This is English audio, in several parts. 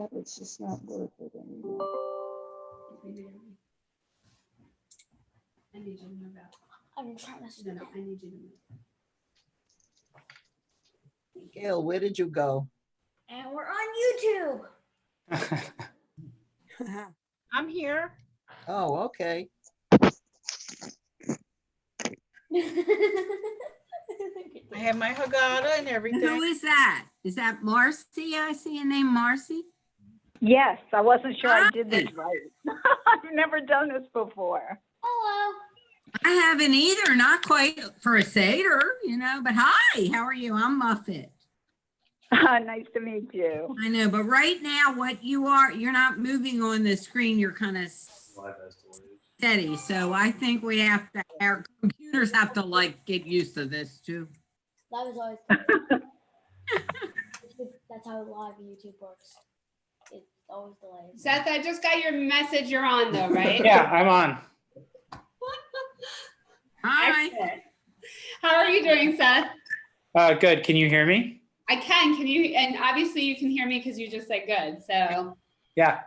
But it's just not worth it anymore. I need you to move out. I'm trying to. No, I need you to move. Gail, where did you go? And we're on YouTube. I'm here. Oh, okay. I have my Haggadah and Who everything. is that? Is that Marcy? I see a name, Marcy. Yes, I wasn't sure I did this Hi. right. I've never done this before. Hello. I haven't either, not quite for a Seder, but hi, how are you? I'm Muffet. Nice to meet you. I know, but right now you're not moving on the screen, you're kind of steady. So I think our computers have to get used to this too. That was always. That's how live YouTube works. It always delays. Seth, I just got your message. You're on though, right? Yeah, I'm on. Hi. Excellent. How are you doing, Seth? Good. Can you hear me? I can. Can you? And obviously you can hear me because you just said good. So Yeah.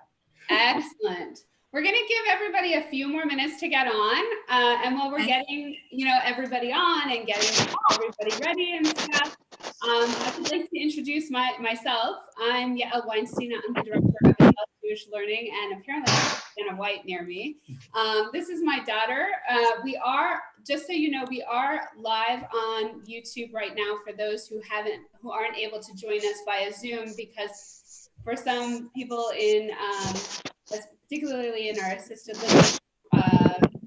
excellent. We're going to give everybody a few more minutes to get on. And while we're getting, everybody on and getting everybody ready and stuff, I would like to introduce myself. I'm Yael Weinstein. I'm the director of Adult Jewish Learning, and apparently there's a white near me. This is my daughter. We are, just so you know, we are live on YouTube right now for those who aren't able to join us via Zoom, because for some people particularly in our assisted living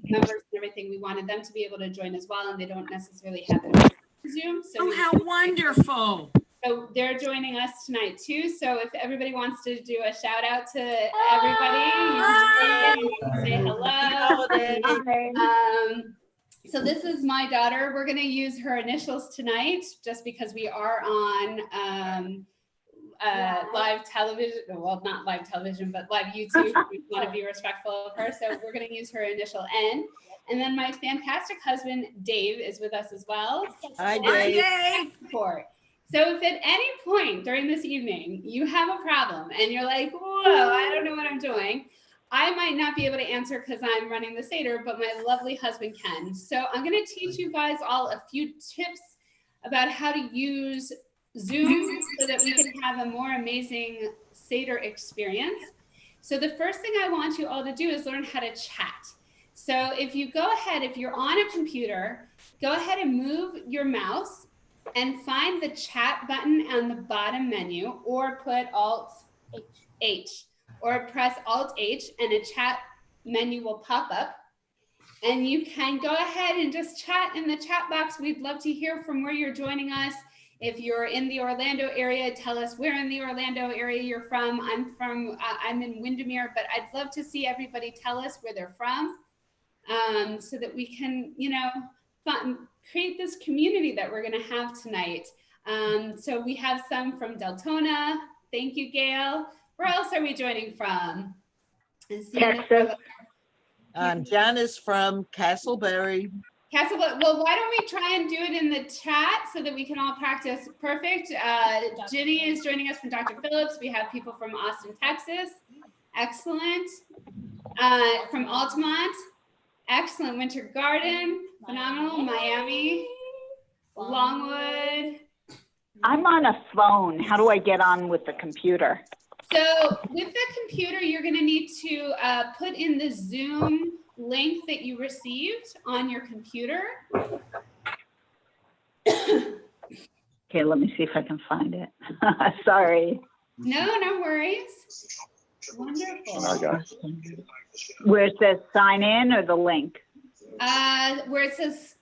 members and everything, we wanted them to be able to join as well, and they don't necessarily have Zoom. So Oh, how wonderful. So they're joining us tonight too. So if everybody wants to do a shout out to everybody, you can say hello. So this is my daughter. We're going to use her initials tonight just because we are on live television. Well, not live television, but live YouTube. We want to be respectful of her. So we're going to use her initial N. And then my fantastic husband, Dave, is with us as well. Hi, Hi, Dave. Dave. Support. So if at any point during this evening you have a problem and you're like, whoa, I don't know what I'm doing, I might not be able to answer because I'm running the Seder, but my lovely husband can. So I'm going to teach you guys all a few tips about how to use Zoom so that we can have a more amazing Seder experience. So the first thing I want you all to do is learn how to chat. So if you go ahead, if you're on a computer, go ahead and move your mouse and find the chat button on the bottom menu, or put Alt-H, or press Alt-H and a chat menu will pop up. And you can go ahead and just chat in the chat box. We'd love to hear from where you're joining us. If you're in the Orlando area, tell us where in the Orlando area you're from. I'm in Windermere, but I'd love to see everybody tell us where they're from, so that we can, create this community that we're going to have tonight. So we have some from Deltona. Thank you, Gail. Where else are we joining from? Texas. John is from Castleberry. Well, why don't we try and do it in the chat so that we can all practice? Perfect. Ginny is joining us from Dr. Phillips. We have people from Austin, Texas. Excellent. From Altamont. Excellent. Winter Garden. Phenomenal. Miami. Longwood. I'm on a phone. How do I get on with the computer? So with the computer, you're going to need to put in the Zoom link that you received on your computer. Okay, let me see if I can find it. Sorry. No worries. Wonderful. Where it says sign in, or the link? Where it says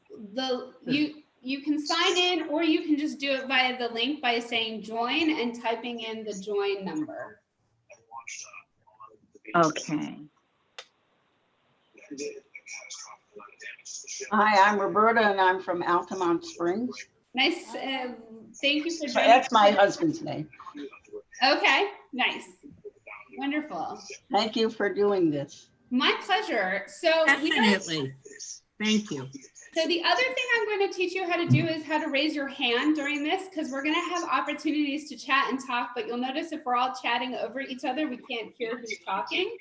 you can sign in, or you can just do it via the link by saying join and typing in the join number. Okay. Hi, I'm Roberta, and I'm from Altamont Springs. Nice. Thank you for So joining. that's my husband's name. Okay, nice. Wonderful. Thank you for doing this. My pleasure. So Definitely. Thank you. So the other thing I'm going to teach you how to do is how to raise your hand during this, because we're going to have opportunities to chat and talk, but you'll notice if we're all chatting over each other, we can't hear who's talking.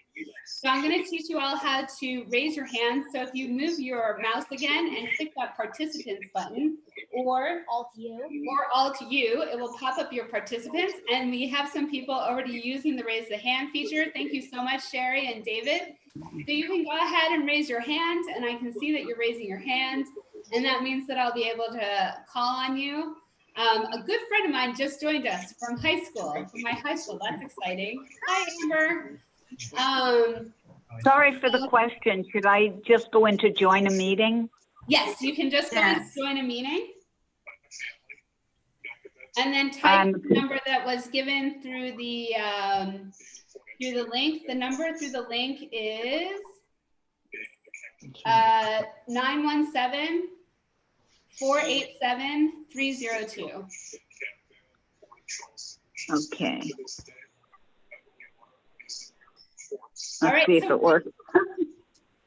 So I'm going to teach you all how to raise your hand. So if you move your mouse again and click that participants button, or All to you. Alt U, it will pop up your participants. And we have some people already using the raise the hand feature. Thank you so much, Sherry and David. So you can go ahead and raise your hand, and I can see that you're raising your hand, and that means that I'll be able to call on you. A good friend of mine just joined us from high school, from my high school. That's exciting. Hi, Amber. Sorry for the question. Should I just go into join a meeting? Yes, you can just go and Yes. join a meeting. And then type the number that was given through the link. The number through the link is 917-487-302. Okay. All right, Let's see if so it works.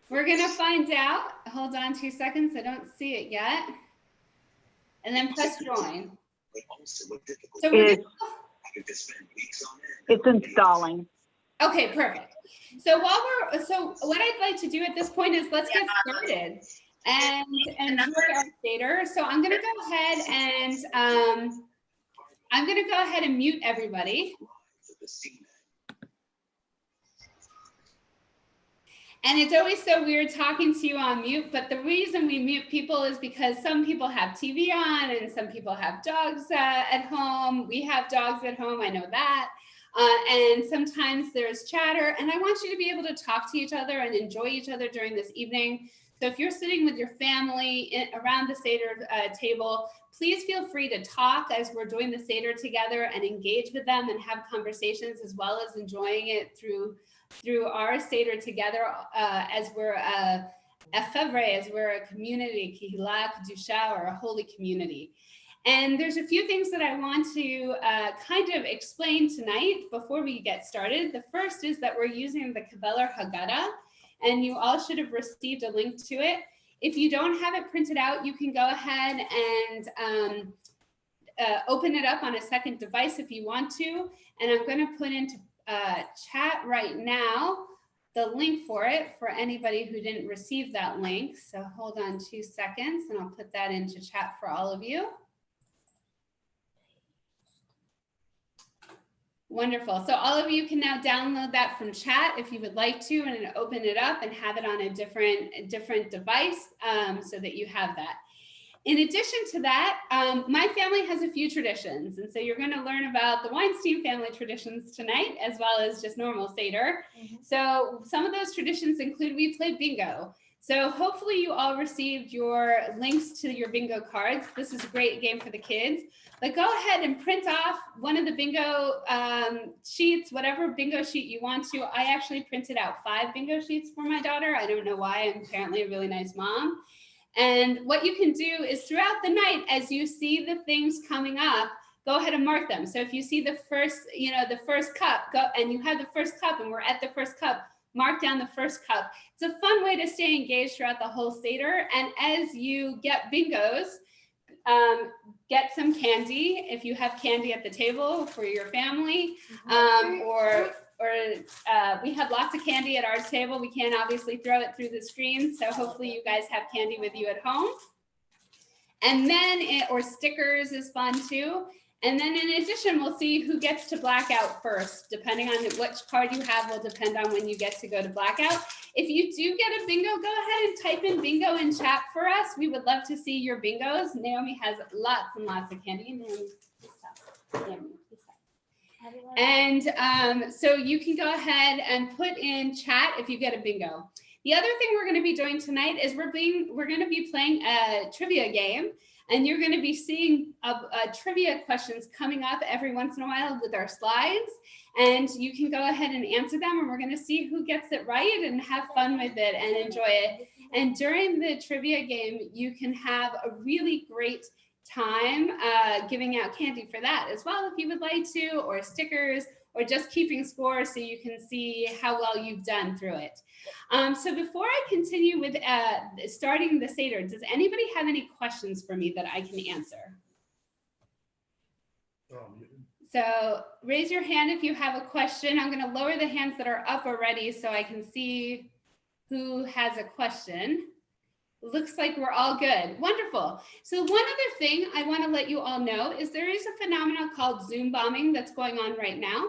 we're gonna find out. Hold on 2 seconds. I don't see it yet. And then press join. So we're It's installing. okay, perfect. So what I'd like to do at this point is let's get started and enjoy our Seder. So I'm gonna go ahead and mute everybody. And it's always so weird talking to you on mute, but the reason we mute people is because some people have TV on and some people have dogs at home. We have dogs at home, I know that. And sometimes there's chatter, and I want you to be able to talk to each other and enjoy each other during this evening. So if you're sitting with your family around the Seder table, please feel free to talk as we're doing the Seder together and engage with them and have conversations, as well as enjoying it through our Seder together as we're a chevre, as we're a community, kihila, kedusha, or a holy community. And there's a few things that I want to kind of explain tonight before we get started. The first is that we're using the Kabbalah Haggadah, and you all should have received a link to it. If you don't have it printed out, you can go ahead and open it up on a second device if you want to. And I'm going to put into chat right now the link for it for anybody who didn't receive that link. So hold on 2 seconds and I'll put that into chat for all of you. Wonderful. So all of you can now download that from chat if you would like to, and open it up and have it on a different device so that you have that. In addition to that, my family has a few traditions. And so you're going to learn about the Weinstein family traditions tonight, as well as just normal Seder. So some of those traditions include we play bingo. So hopefully you all received your links to your bingo cards. This is a great game for the kids. But go ahead and print off one of the bingo sheets, whatever bingo sheet you want to. I actually printed out 5 bingo sheets for my daughter. I don't know why. I'm apparently a really nice mom. And what you can do is throughout the night, as you see the things coming up, go ahead and mark them. So if you see the first, the first cup, go and you have the first cup and we're at the first cup, mark down the first cup. It's a fun way to stay engaged throughout the whole Seder. And as you get bingos, get some candy if you have candy at the table for your family, or we have lots of candy at our table. We can't obviously throw it through the screen, so hopefully you guys have candy with you at home. And then, or stickers is fun too. And then in addition, we'll see who gets to blackout first. Depending on which card you have will depend on when you get to go to blackout. If you do get a bingo, go ahead and type in bingo in chat for us. We would love to see your bingos. Naomi has lots and lots of candy. Naomi, and so you can go ahead and put in chat if you get a bingo. The other thing we're going to be doing tonight is we're going to be playing a trivia game. And you're going to be seeing trivia questions coming up every once in a while with our slides. And you can go ahead and answer them. And we're going to see who gets it right and have fun with it and enjoy it. And during the trivia game, you can have a really great time giving out candy for that as well, if you would like to, or stickers, or just keeping score so you can see how well you've done through it. So before I continue with starting the Seder, does anybody have any questions for me that I can answer? So raise your hand if you have a question. I'm going to lower the hands that are up already so I can see who has a question. Looks like we're all good. Wonderful. So one other thing I want to let you all know is there is a phenomenon called Zoom bombing that's going on right now.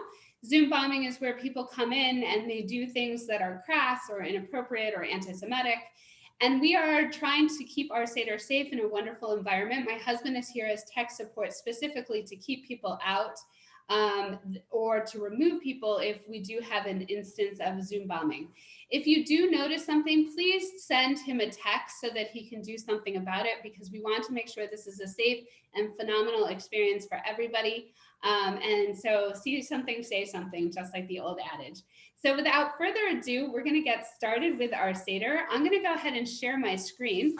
Zoom bombing is where people come in and they do things that are crass or inappropriate or anti-Semitic. And we are trying to keep our Seder safe in a wonderful environment. My husband is here as tech support specifically to keep people out or to remove people if we do have an instance of Zoom bombing. If you do notice something, please send him a text so that he can do something about it, because we want to make sure this is a safe and phenomenal experience for everybody. And so see something, say something, just like the old adage. So without further ado, we're going to get started with our Seder. I'm going to go ahead and share my screen.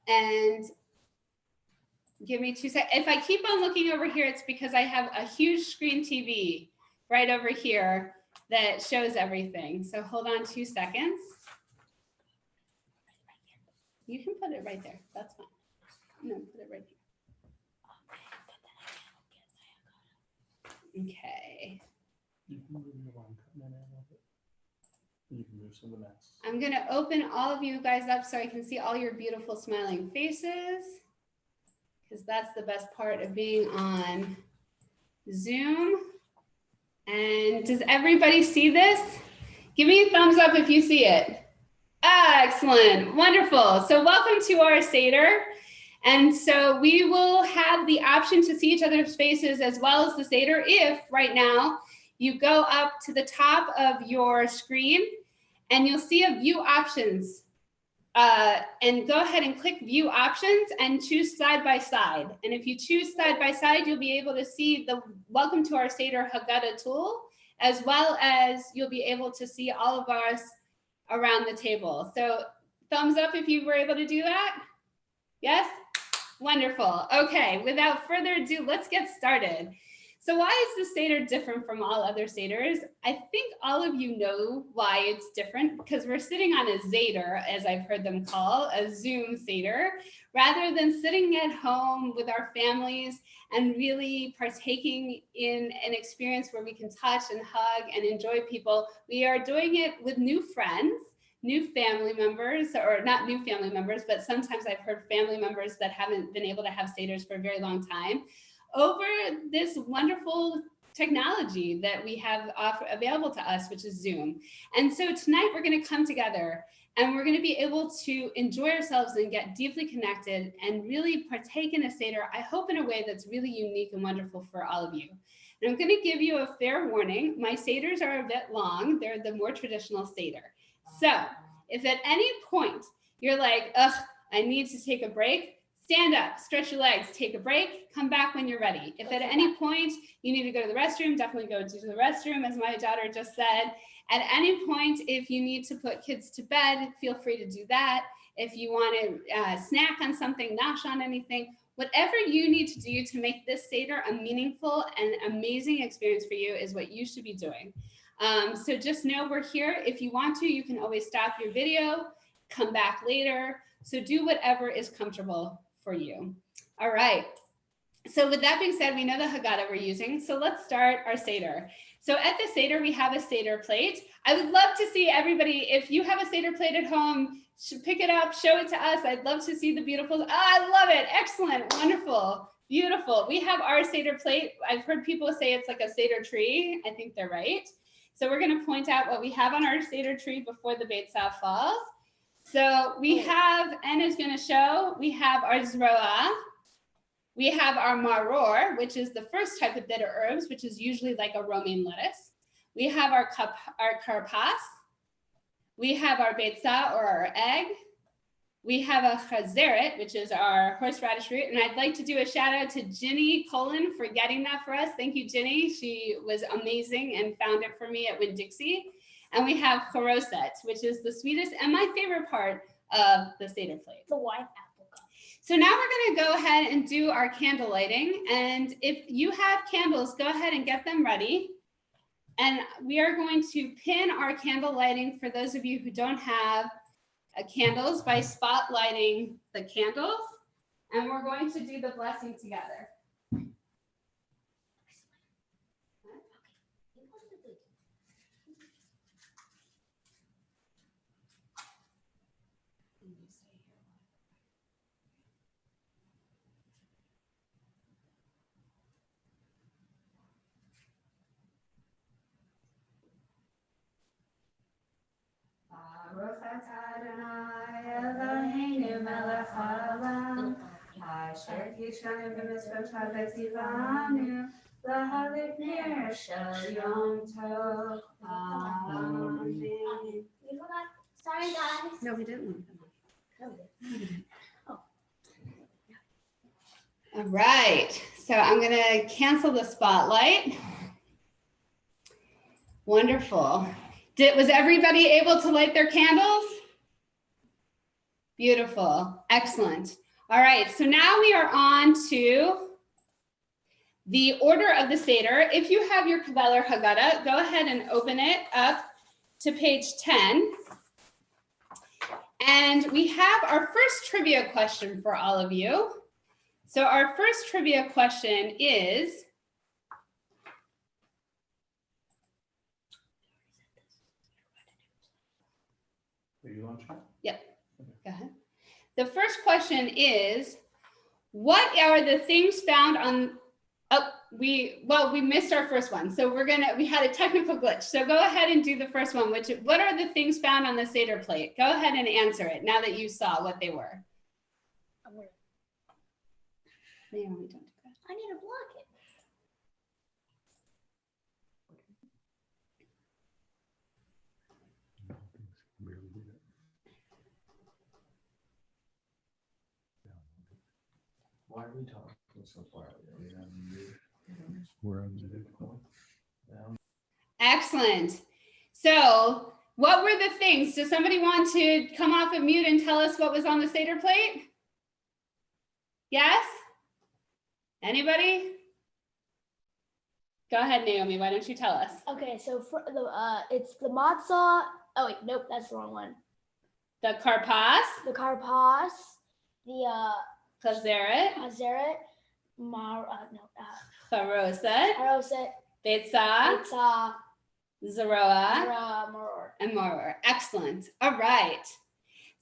And give me 2 seconds. If I keep on looking over here, it's because I have a huge screen TV right over here that shows everything. So hold on 2 seconds. You can put it right there. That's fine. No, put it right here. Okay. You can move your line coming in a little bit. You can move some of the mess. I'm going to open all of you guys up so I can see all your beautiful smiling faces, because that's the best part of being on Zoom. And does everybody see this? Give me a thumbs up if you see it. Excellent, wonderful. So welcome to our Seder. And so we will have the option to see each other's faces as well as the Seder if right now you go up to the top of your screen and you'll see a view options. And go ahead and click view options and choose side by side. And if you choose side by side, you'll be able to see the welcome to our Seder Haggadah tool, as well as you'll be able to see all of us around the table. So thumbs up if you were able to do that. Yes? Wonderful. Okay, without further ado, let's get started. So why is the Seder different from all other Seders? I think all of you know why it's different, because we're sitting on a Seder, as I've heard them call, a Zoom Seder, rather than sitting at home with our families and really partaking in an experience where we can touch and hug and enjoy people. We are doing it with new friends, new family members, or not new family members, but sometimes I've heard family members that haven't been able to have Seders for a very long time, over this wonderful technology that we have available to us, which is Zoom. And so tonight we're going to come together and we're going to be able to enjoy ourselves and get deeply connected and really partake in a Seder, I hope in a way that's really unique and wonderful for all of you. And I'm going to give you a fair warning. My Seders are a bit long. They're the more traditional Seder. So if at any point you're like, ugh, I need to take a break, stand up, stretch your legs, take a break, come back when you're ready. If at any point you need to go to the restroom, definitely go to the restroom, as my daughter just said. At any point, if you need to put kids to bed, feel free to do that. If you want to snack on something, nosh on anything, whatever you need to do to make this Seder a meaningful and amazing experience for you is what you should be doing. So just know we're here. If you want to, you can always stop your video, come back later. So do whatever is comfortable for you. All right. So with that being said, we know the Haggadah we're using. So let's start our Seder. So at the Seder, we have a Seder plate. I would love to see everybody, if you have a Seder plate at home, pick it up, show it to us. I'd love to see the beautiful, I love it. Excellent, wonderful, beautiful. We have our Seder plate. I've heard people say it's like a Seder tree. I think they're right. So we're gonna point out what we have on our Seder tree before the Beit Tzaf falls. So we have, Anna's gonna show, we have our Zroa. We have our maror, which is the first type of bitter herbs, which is usually like a romaine lettuce. We have our karpas. We have our beitza, or our egg. We have a chazeret, which is our horseradish root. And I'd like to do a shout out to Ginny Colin for getting that for us. Thank you, Ginny. She was amazing and found it for me at Winn-Dixie. And we have choroset, which is the sweetest and my favorite part of the Seder plate. The white apple. So now we're gonna go ahead and do our candle lighting. And if you have candles, go ahead and get them ready. And we are going to pin our candle lighting for those of you who don't have candles by spotlighting the candles. And we're going to do the blessing together. Baruch atah Adonai Eloheinu melech haolam, asher tishkanu b'mitzvotav v'tzivanu, lahalik ner shel yom tov. Amen. We forgot. Sorry, guys. No, we didn't. Oh. All right, so I'm gonna cancel the spotlight. Wonderful. Was everybody able to light their candles? Beautiful, excellent. All right, so now we are on to the order of the Seder. If you have your Kabbalah or Haggadah, go ahead and open it up to page 10. And we have our first trivia question for all of you. So our first trivia question is, Are you launching? Go ahead. The first question is, what are the things found on, we missed our first one. So we had a technical glitch. So go ahead and do the first one, what are the things found on the Seder plate? Go ahead and answer it now that you saw what they were. Naomi, don't do that. I need to block it. Why are we talking so quietly? Are we on mute? We're on mute. Down. Excellent. So what were the things? Does somebody want to come off of mute and tell us what was on the Seder plate? Yes? Anybody? Go ahead, Naomi. Why don't you tell us? Okay, so for the it's the matzah. Oh wait, nope, that's the wrong one. The karpas, The karpas, the chazeret, hazeret, charoset, haroset, betzah, pizza, zeroah, maror. and moror. Excellent. All right.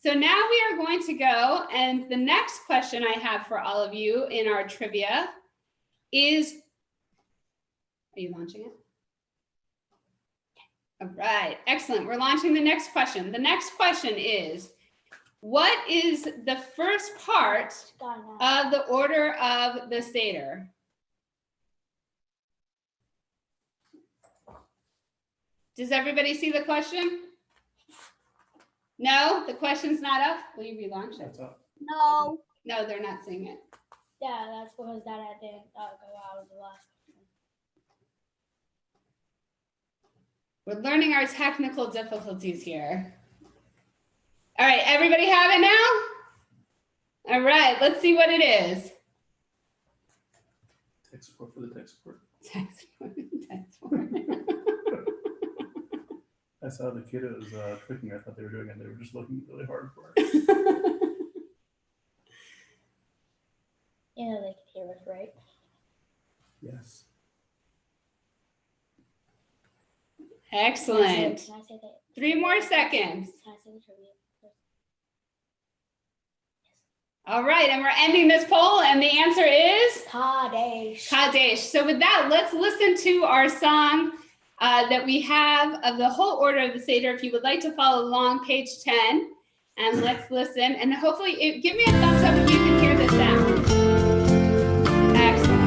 So now we are going to go, and the next question I have for all of you in our trivia is, are you launching it? All right, excellent. We're launching the next question. The next question is, what is the first part of the order of the Seder? Does everybody see the question? No, the question's not up. Will you relaunch it? What's up? No. No, they're not seeing it. Yeah, that's because that didn't go out of the last question. We're learning our technical difficulties here. All right, everybody have it now? All right, let's see what it is. Tech support for the tech support. Text form. I saw the kiddos clicking. I thought they were doing it. They were just looking really hard for it. Yeah, they can hear us, right? Yes. Excellent. Can I say that? 3 more seconds. Can I say the trivia? All right, and we're ending this poll, and the answer is Kadesh. Kadesh. So with that, let's listen to our song that we have of the whole order of the Seder. If you would like to follow along, page 10, and let's listen. And hopefully, give me a thumbs up if you can hear the sound. Excellent.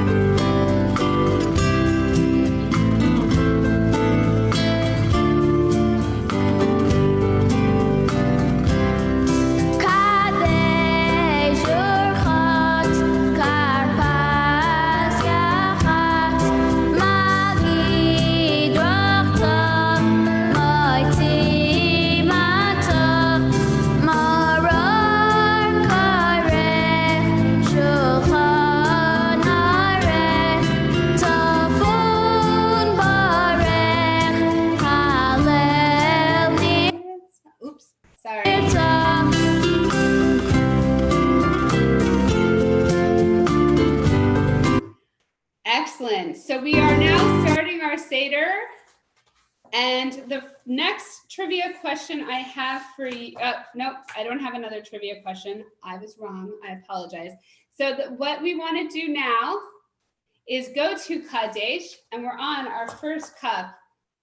Maror, Kareh, our Seder. And the next trivia question I have for you, nope, I don't have another trivia question. I was wrong, I apologize. So what we wanna do now is go to Kadesh, and we're on our first cup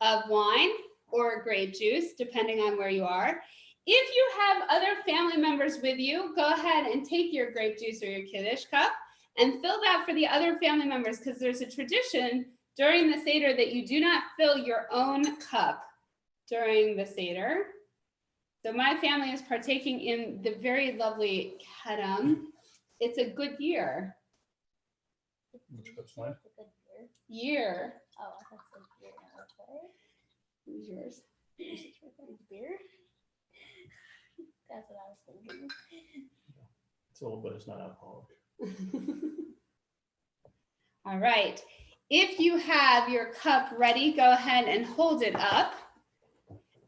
of wine or grape juice, depending on where you are. If you have other family members with you, go ahead and take your grape juice or your Kiddush cup and fill that for the other family members, because there's a tradition during the Seder that you do not fill your own cup during the Seder. So my family is partaking in the very lovely Kedem. It's a good year. Which cup's mine? Year. Oh, I thought it was beer. No, okay. Who's yours? It's beer. That's what I was thinking. It's old, but it's not alcoholic. All right. If you have your cup ready, go ahead and hold it up.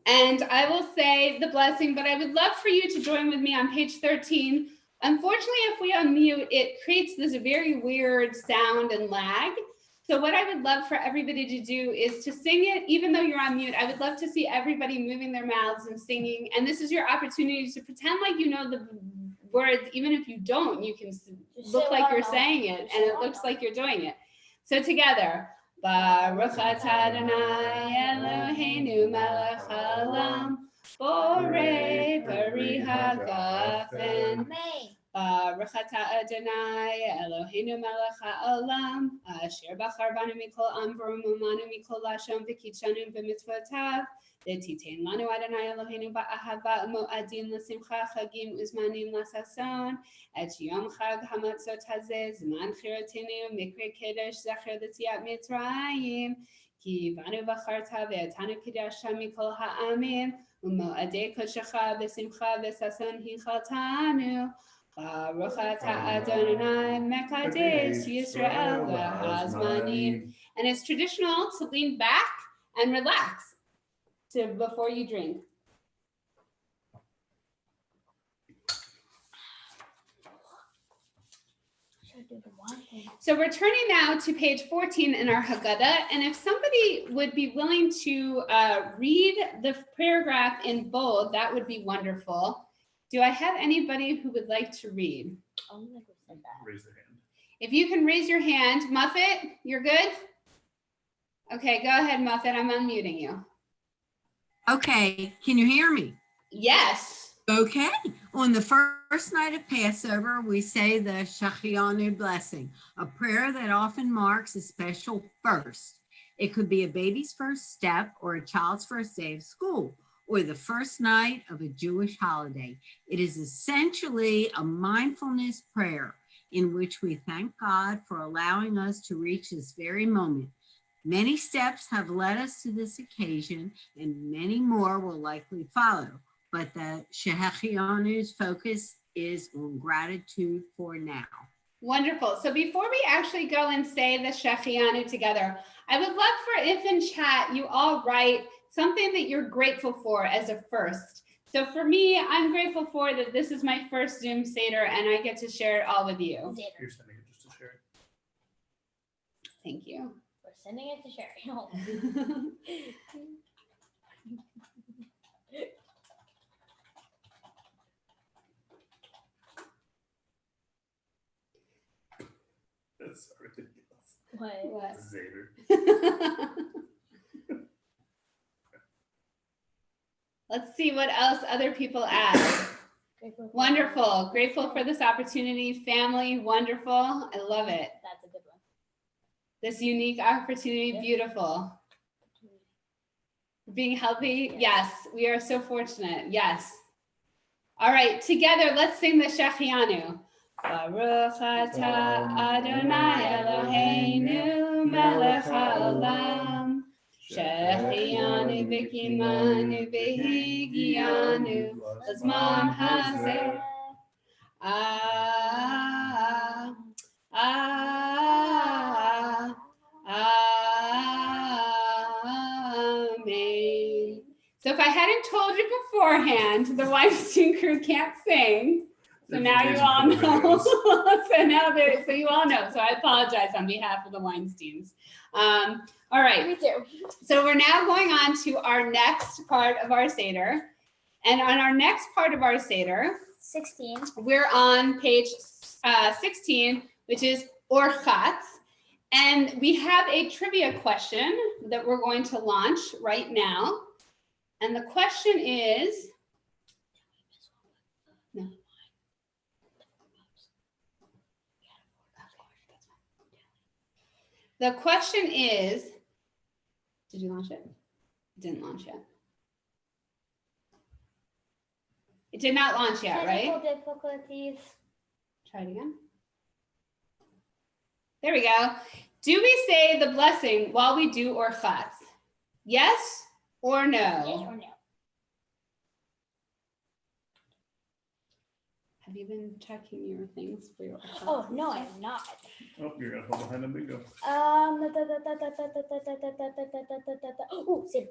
And I will say the blessing, but I would love for you to join with me on page 13. Unfortunately, if we unmute, it creates this very weird sound and lag. So what I would love for everybody to do is to sing it, even though you're on mute. I would love to see everybody moving their mouths and singing. And this is your opportunity to pretend like you know the words. Even if you don't, you can look like you're saying it, and it looks like you're doing it. So together, Baruch atah Adonai Eloheinu melech haolam, borei peri hagafen. Baruch atah Adonai Eloheinu melech haolam, asher bachar banu mikol am v'rumanu mikol lashon v'kidshanu b'mitzvotav. V'titein lanu Adonai Eloheinu ba'ahava mo'adim l'simcha chagim uzmanim l'sason. Et yom chag hamatzot hazeh zman chirotinu mikre kedesh zacher l'tziat mitzrayim. Ki vanu b'charta ve'atanu kidashta mikol ha'amim. U'mo'adei kodshecha v'simcha v'sason hichaltanu. Baruch atah Adonai mekadesh Yisrael v'hazmanim. And it's traditional to lean back and relax before you drink. So we're turning now to page 14 in our Haggadah, and if somebody would be willing to read the paragraph in bold, that would be wonderful. Do I have anybody who would like to read? Raise their hand. If you can raise your hand. Muffet, you're good? Okay, go ahead, Muffet. I'm unmuting you. Okay, can you hear me? Yes. Okay, on the first night of Passover, we say the Shachianu blessing, a prayer that often marks a special first. It could be a baby's first step or a child's first day of school, or the first night of a Jewish holiday. It is essentially a mindfulness prayer in which we thank God for allowing us to reach this very moment. Many steps have led us to this occasion, and many more will likely follow. But the Shehechianu's focus is on gratitude for now. Wonderful. So before we actually go and say the Shechianu together, I would love for if in chat you all write something that you're grateful for as a first. So for me, I'm grateful for that this is my first Zoom Seder and I get to share it all with you. You're sending it just to share it. Thank you. We're sending it to Sherry. That's ridiculous. What? Seder. Let's see what else other people add. Wonderful. Grateful for this opportunity. Family, wonderful. I love it. That's a good one. This unique opportunity, Yep. beautiful. Being healthy, yes. We are so fortunate, yes. All right, together, let's sing the Shechianu. Baruch atah Adonai Eloheinu melech haolam, Shechianu v'kimanu v'higianu l'zman hazeh. Amen. So if I hadn't told you beforehand, the Weinstein crew can't sing. So now you all know. So you all know. So I apologize on behalf of the Weinsteins. All right. Me too. So we're now going on to our next part of our Seder. And on our next part of our Seder, 16. we're on page 16, which is Orchatz. And we have a trivia question that we're going to launch right now. And the question is, no. The question is, did you launch it? It didn't launch yet. It did not launch yet, right? Technical difficulties. Try it again. There we go. Do we say the blessing while we do Orchatz? Yes or no? Yes or no? Have you been checking your things for your Orchatz? Oh, no, I'm not. Oh, you're gonna hold behind the bingo. Oh, Seder.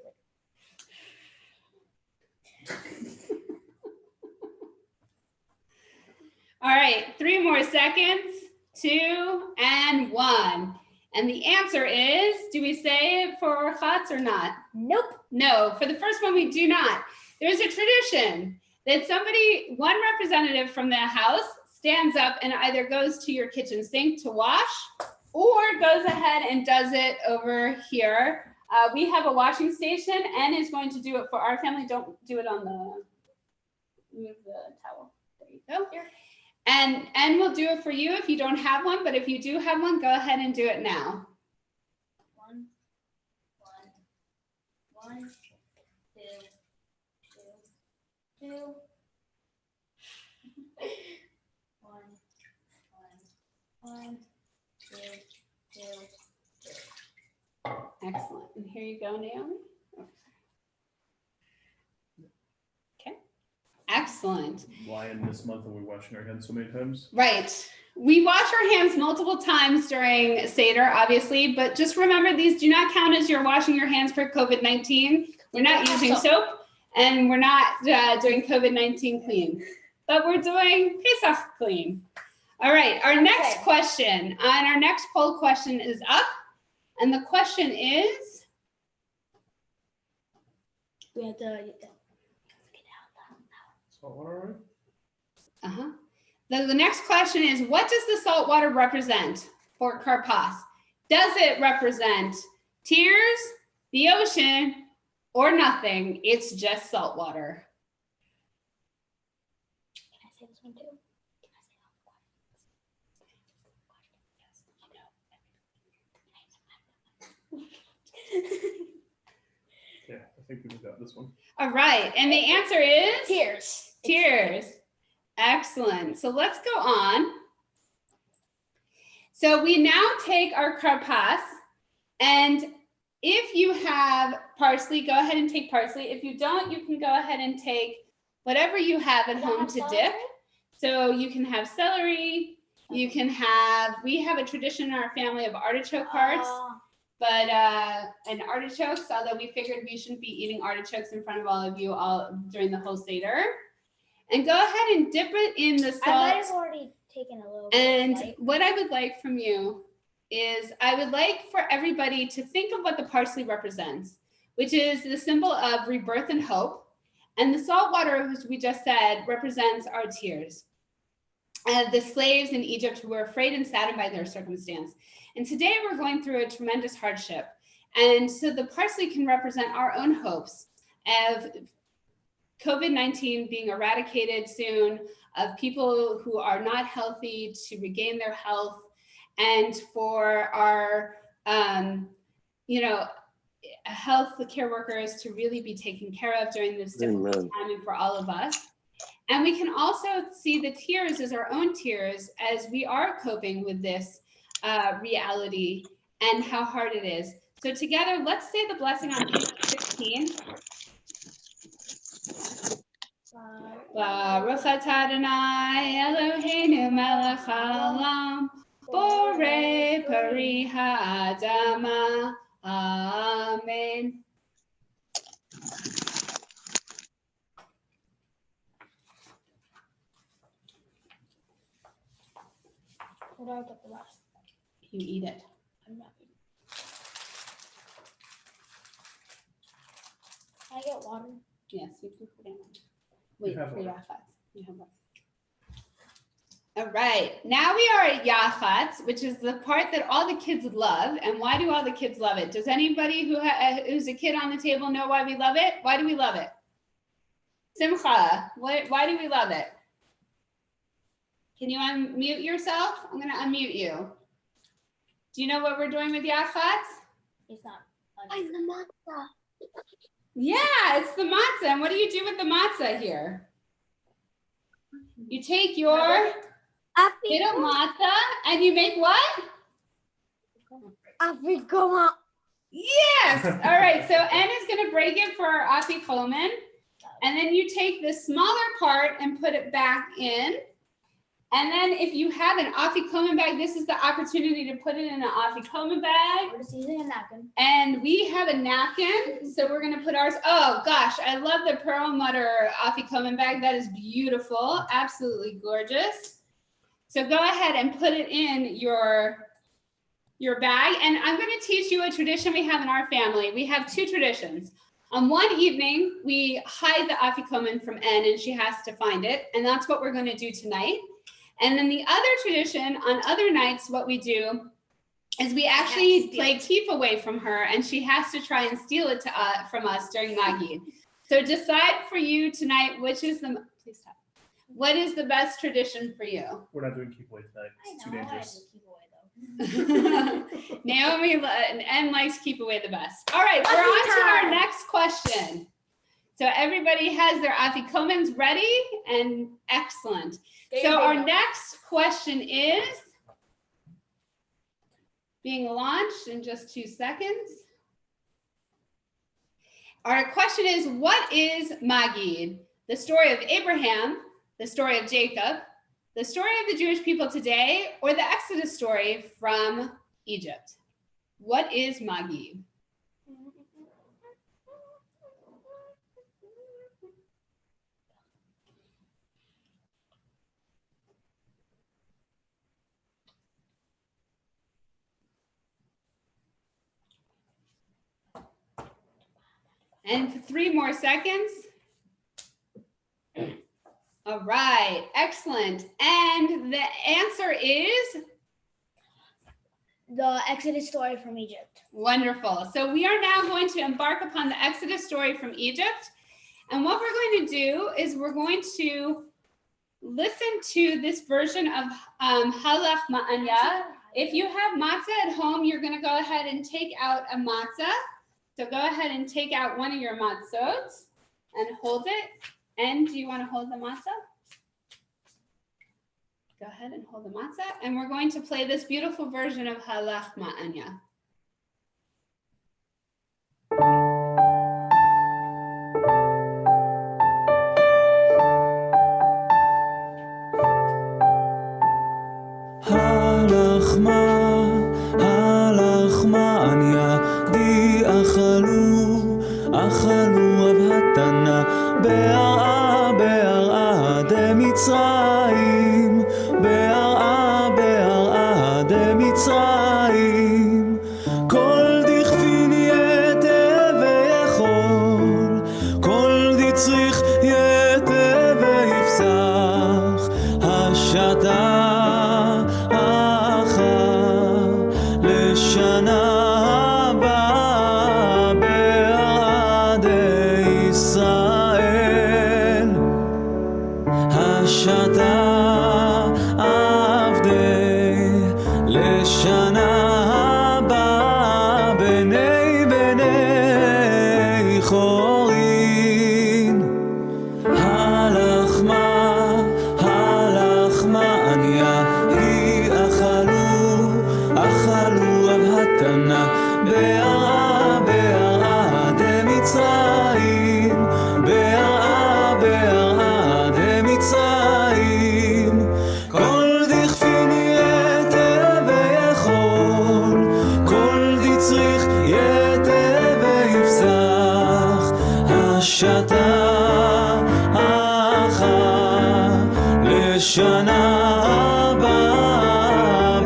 All right, 3 more seconds, 2 and 1. And the answer is, do we say it for Orchatz or not? Nope. No, for the first one, we do not. There's a tradition that one representative from the house stands up and either goes to your kitchen sink to wash or goes ahead and does it over here. We have a washing station and is going to do it for our family. Don't do it on the, move the towel. There you go. Here. And we'll do it for you if you don't have one, but if you do have one, go ahead and do it now. 1, 1, 1, 2, 2, 2. 1, 1, 1, 2, 2, 2. Excellent. And here you go, Naomi. Okay. Excellent. Why in this month are we washing our hands so many times? Right. We wash our hands multiple times during Seder, obviously, but just remember these do not count as you're washing your hands for COVID-19. We're not using soap and we're not doing COVID-19 clean, but we're doing Pesach clean. All right. Our next question and our next poll question is up. And the question is, We have to Salt water, right? the next question is, what does the salt water represent for Karpas? Does it represent tears, the ocean, or nothing? It's just salt water. Can I say this one too? Yeah, I think we got this one. All right. And the answer is? Tears. Tears. Excellent. So let's go on. So we now take our karpas, and if you have parsley, go ahead and take parsley. If you don't, you can go ahead and take whatever you have at home to dip. So you can have celery, you can have, we have a tradition in our family of artichoke hearts, but and artichokes, although we figured we shouldn't be eating artichokes in front of all of you all during the whole Seder. And go ahead and dip it in the salt. I might have already taken a little bit. And what I would like from you is I would like for everybody to think of what the parsley represents, which is the symbol of rebirth and hope. And the salt water, as we just said, represents our tears. The slaves in Egypt who were afraid and saddened by their circumstance. And today we're going through a tremendous hardship. And so the parsley can represent our own hopes of COVID-19 being eradicated soon, of people who are not healthy to regain their health, and for our, health care workers to really be taken care of during this difficult time, and for all of us. And we can also see the tears as our own tears as we are coping with this reality and how hard it is. So together, let's say the blessing on page 16. Baruch atah Adonai Eloheinu melech haolam, borei pari ha'adama. Amen. What do I get the rest? You eat it. I'm not eating. Can I get water? Yes, you can put it on. Wait have for water. yachats. You have water. All right, now we are at yachats, which is the part that all the kids love. And why do all the kids love it? Does anybody who's a kid on the table know why we love it? Why do we love it? Simcha, why do we love it? Can you unmute yourself? I'm gonna unmute you. Do you know what we're doing with yachats? It's not. Yeah, it's the matzah. And what do you do with the matzah here? You take your bit of matzah and you make what? Afrikoma. Yes. All right. So N is going to break it for our afikomen. And then you take the smaller part and put it back in. And then if you have an afikomen bag, this is the opportunity to put it in an afikomen bag. We're just using a napkin. And we have a napkin, so we're gonna put ours. Oh gosh, I love the Pearl Mutter afikomen bag. That is beautiful, absolutely gorgeous. So go ahead and put it in your bag. And I'm gonna teach you a tradition we have in our family. We have two traditions. On one evening, we hide the afikomen from N and she has to find it. And that's what we're gonna do tonight. And then the other tradition, on other nights, what we do is we actually play keep away from her, and she has to try and steal it from us during Magid. So decide for you tonight, please stop. What is the best tradition for you? We're not doing keep away tonight. It's too dangerous. Naomi and likes keep away the best. All right, we're on to our next question. So everybody has their afikomens ready and excellent. So our next question is being launched in just 2 seconds. Our question is, what is Magid? The story of Abraham, the story of Jacob, the story of the Jewish people today, or the Exodus story from Egypt? What is Magid? And for 3 more seconds. All right, excellent. And the answer is? The Exodus story from Egypt. Wonderful. So we are now going to embark upon the Exodus story from Egypt. And what we're going to do is we're going to listen to this version of Halach Ma'anya. If you have matzah at home, you're going to go ahead and take out a matzah. So go ahead and take out one of your matzot and hold it. And do you want to hold the matzah? Go ahead and hold the matzah. And we're going to play this beautiful version of Halach Ma'anya. הלך מעניה, די אכלו אבהתנה, בהרעה דמצרים, בהרעה דמצרים, כל דכפין יתה ויכול, כל דצריך יתה ויפסח, השתה לשנה הבאה בעדי ישראל, השתה עבדי לשנה הבאה בני חורין. הלך מעניה, היא אכלו אבהתנה, בהרעה דמצרים, בהרעה דמצרים, כל דכפין יתה ויכול, כל דצריך יתה ויפסח, השתה לשנה הבאה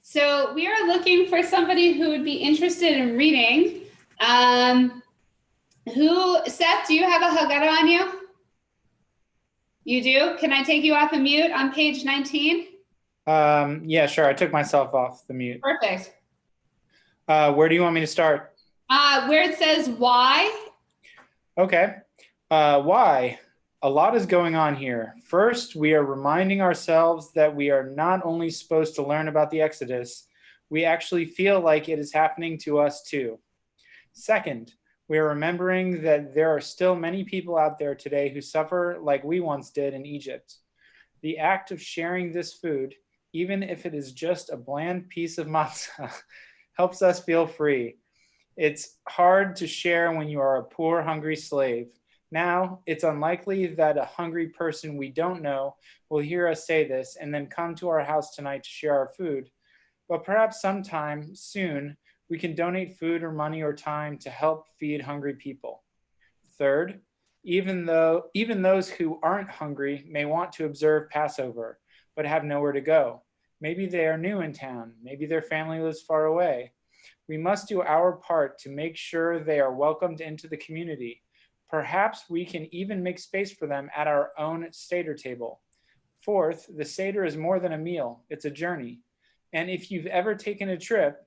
So we are looking for somebody who would be interested in reading. Seth, do you have a Haggadah on you? You do? Can I take you off of mute on page 19? Yeah, sure. I took myself off the mute. Perfect. Where do you want me to start? Where it says why. Okay. Why? A lot is going on here. First, we are reminding ourselves that we are not only supposed to learn about the Exodus, we actually feel like it is happening to us too. Second, we are remembering that there are still many people out there today who suffer like we once did in Egypt. The act of sharing this food, even if it is just a bland piece of matzah, helps us feel free. It's hard to share when you are a poor, hungry slave. Now, it's unlikely that a hungry person we don't know will hear us say this and then come to our house tonight to share our food. But perhaps sometime soon, we can donate food or money or time to help feed hungry people. Third, even those who aren't hungry may want to observe Passover, but have nowhere to go. Maybe they are new in town. Maybe their family lives far away. We must do our part to make sure they are welcomed into the community. Perhaps we can even make space for them at our own Seder table. Fourth, the Seder is more than a meal, it's a journey. And if you've ever taken a trip,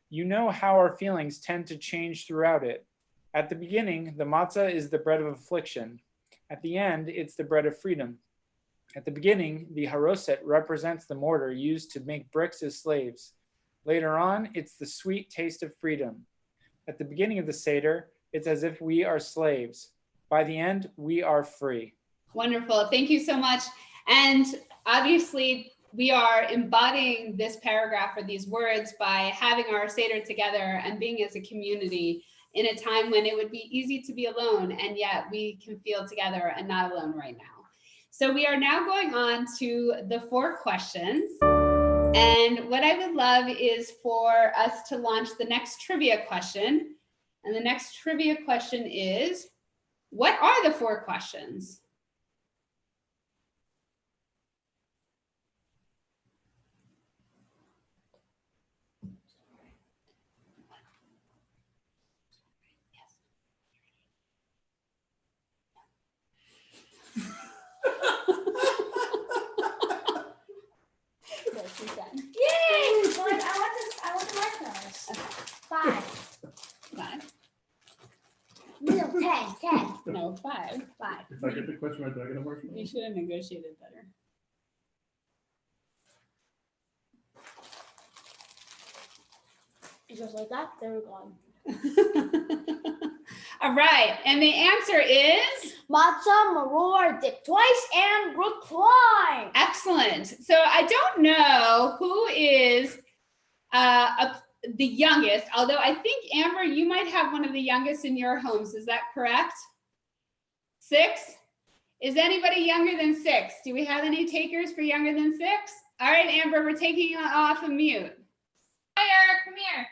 you know how our feelings tend to change throughout it. At the beginning, the matzah is the bread of affliction. At the end, it's the bread of freedom. At the beginning, the haroset represents the mortar used to make bricks as slaves. Later on, it's the sweet taste of freedom. At the beginning of the Seder, it's as if we are slaves. By the end, we are free. Wonderful. Thank you so much. And obviously, we are embodying this paragraph or these words by having our Seder together and being as a community in a time when it would be easy to be alone, and yet we can feel together and not alone right now. So we are now going on to the 4 questions. And what I would love is for us to launch the next trivia question. And the next trivia question is, what are the 4 questions? Yay! I want the marshmallows. 5. 5? No, 10. No, 5. 5. If I get the question right, do I get a marshmallow? You should have negotiated better. Just like that, they were gone. All right, and the answer is? Matzah, maror, dip twice, and recline. Excellent. So I don't know who is the youngest, although I think, Amber, you might have one of the youngest in your homes. Is that correct? 6? Is anybody younger than 6? Do we have any takers for younger than 6? All right, Amber, we're taking you off of mute. Hi, Eric, come here.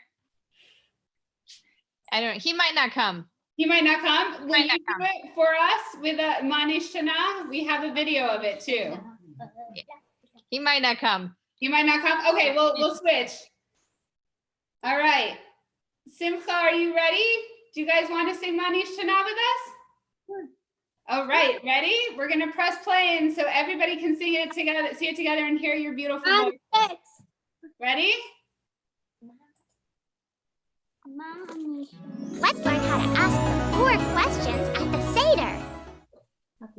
He might not come. He might not come. Will you do it for us with a Manish Tana? We have a video of it too. He might not come. He might not come? Okay, we'll switch. All right. Simcha, are you ready? Do you guys want to sing Manish Tana with us? Sure. All right, ready? We're gonna press play and so everybody can sing it together, see it together and hear your beautiful voice. Ready? Let's learn how to ask the 4 questions at the Seder.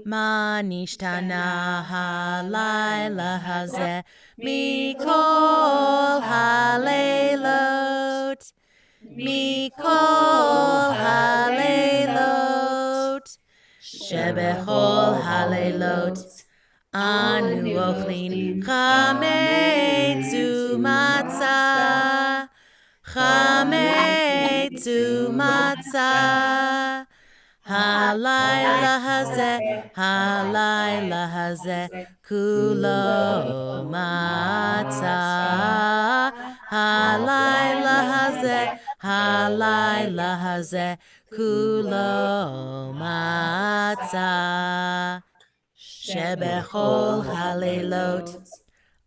Ma nishtana halayla hazeh mikol haleilot mikol haleilot shebechol haleilot anu ochlin chametzu matzah chametzu matzah halayla hazeh kulo matzah halayla hazeh kulo matzah shebechol halelot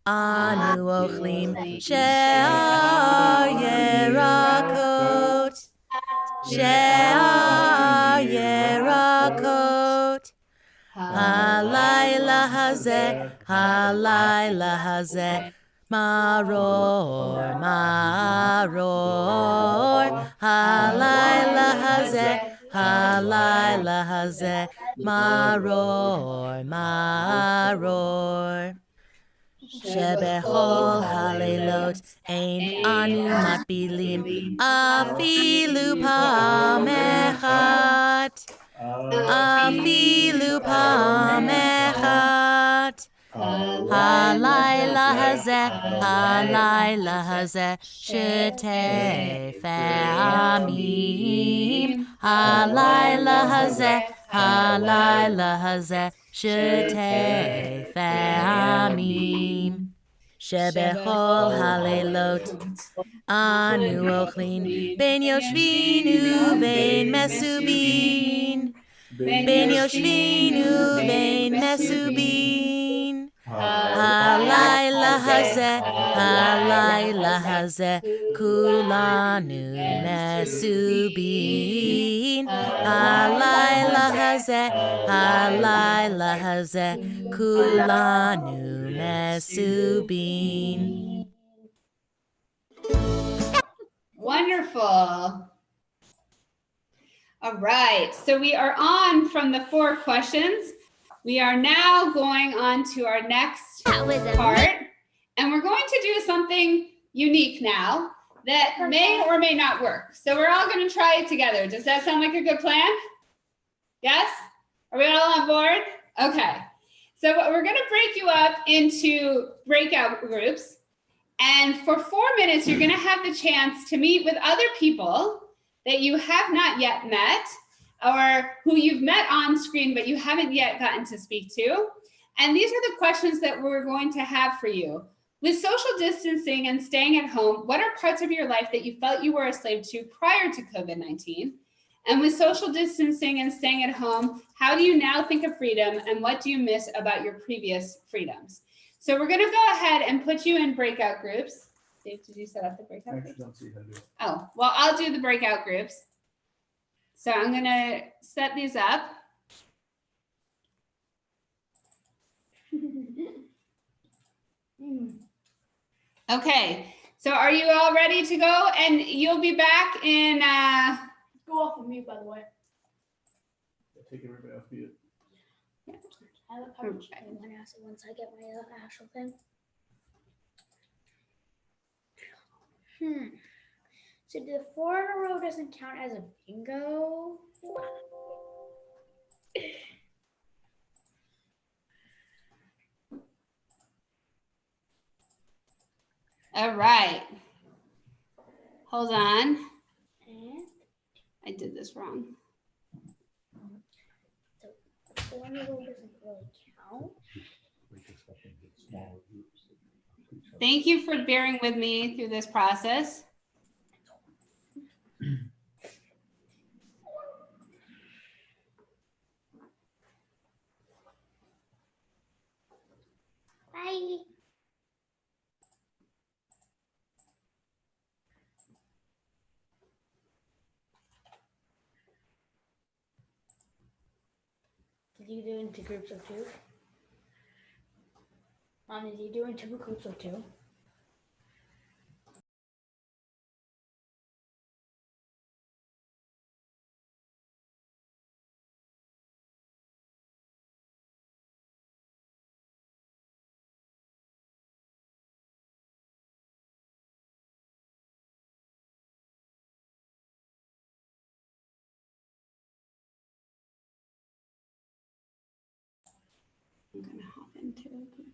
Anu ochlim she'ar yerakot. She'ar yerakot. Halayla hazeh, maror, maror. Halayla hazeh, maror, maror. Shebechol halelot ein anu matbilim afilu pa'am echad. Afilu pa'am echad. Halayla hazeh, shetei fe'amim. Halayla hazeh, shetei fe'amim. Shebechol halelot anu ochlin ben yoshvinu vein mesubin. Ben yoshvinu vein mesubin. Halayla hazeh, kulanu mesubin. Halayla hazeh, kulanu mesubin. Wonderful. All right, so we are on from the 4 questions. We are now going on to our next part, and we're going to do something unique now that may or may not work. So we're all going to try it together. Does that sound like a good plan? Yes? Are we all on board? Okay. So we're going to break you up into breakout groups. And for 4 minutes, you're going to have the chance to meet with other people that you have not yet met, or who you've met on screen, but you haven't yet gotten to speak to. And these are the questions that we're going to have for you. With social distancing and staying at home, what are parts of your life that you felt you were a slave to prior to COVID-19? And with social distancing and staying at home, how do you now think of freedom, and what do you miss about your previous freedoms? So we're going to go ahead and put you in breakout groups. Dave, did you set up the breakout groups? Don't see how to do it. Oh, well, I'll do the breakout groups. So I'm going to set these up. Okay, so are you all ready to go? And you'll be back in... Go off of mute, by the way. Take everybody off mute. I have a coverage when I ask it once I get my actual thing. So the 4 in a row doesn't count as a bingo. All right. Hold on. And I did this wrong. so the 4 in a row doesn't really count. Thank you for bearing with me through this process. Bye. Did you do into groups of 2? Mom, did you do into groups of 2? I'm going to hop into it.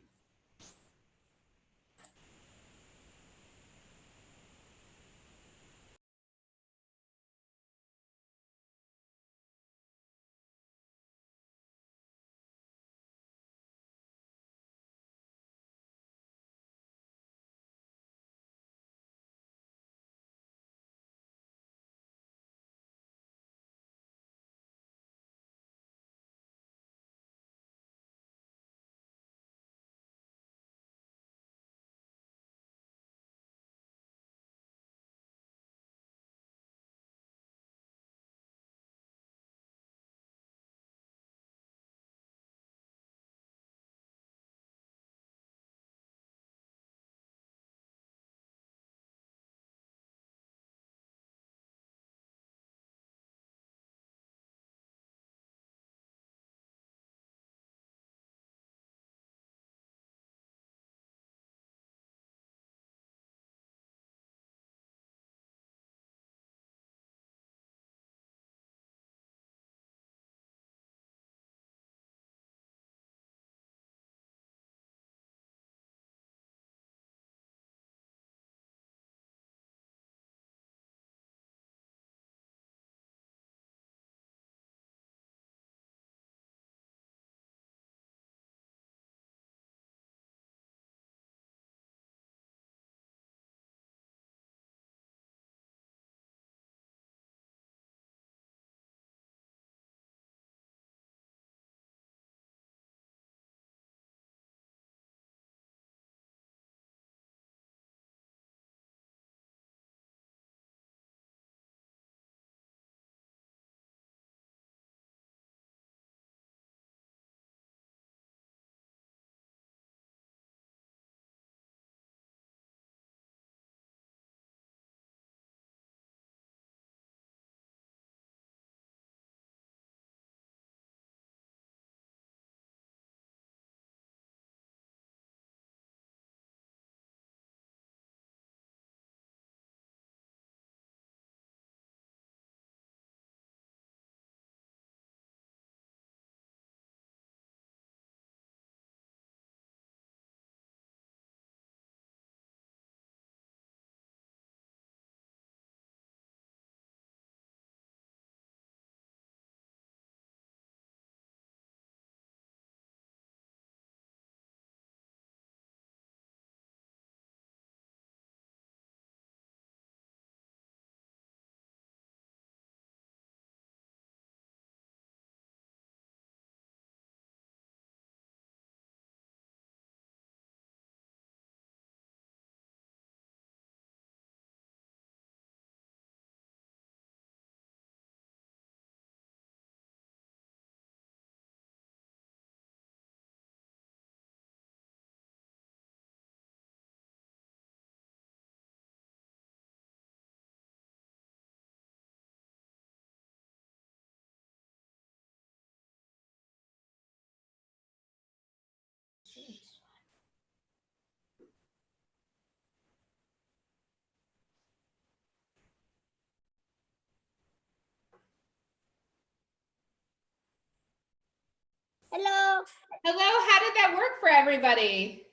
Hello, how did that work for everybody?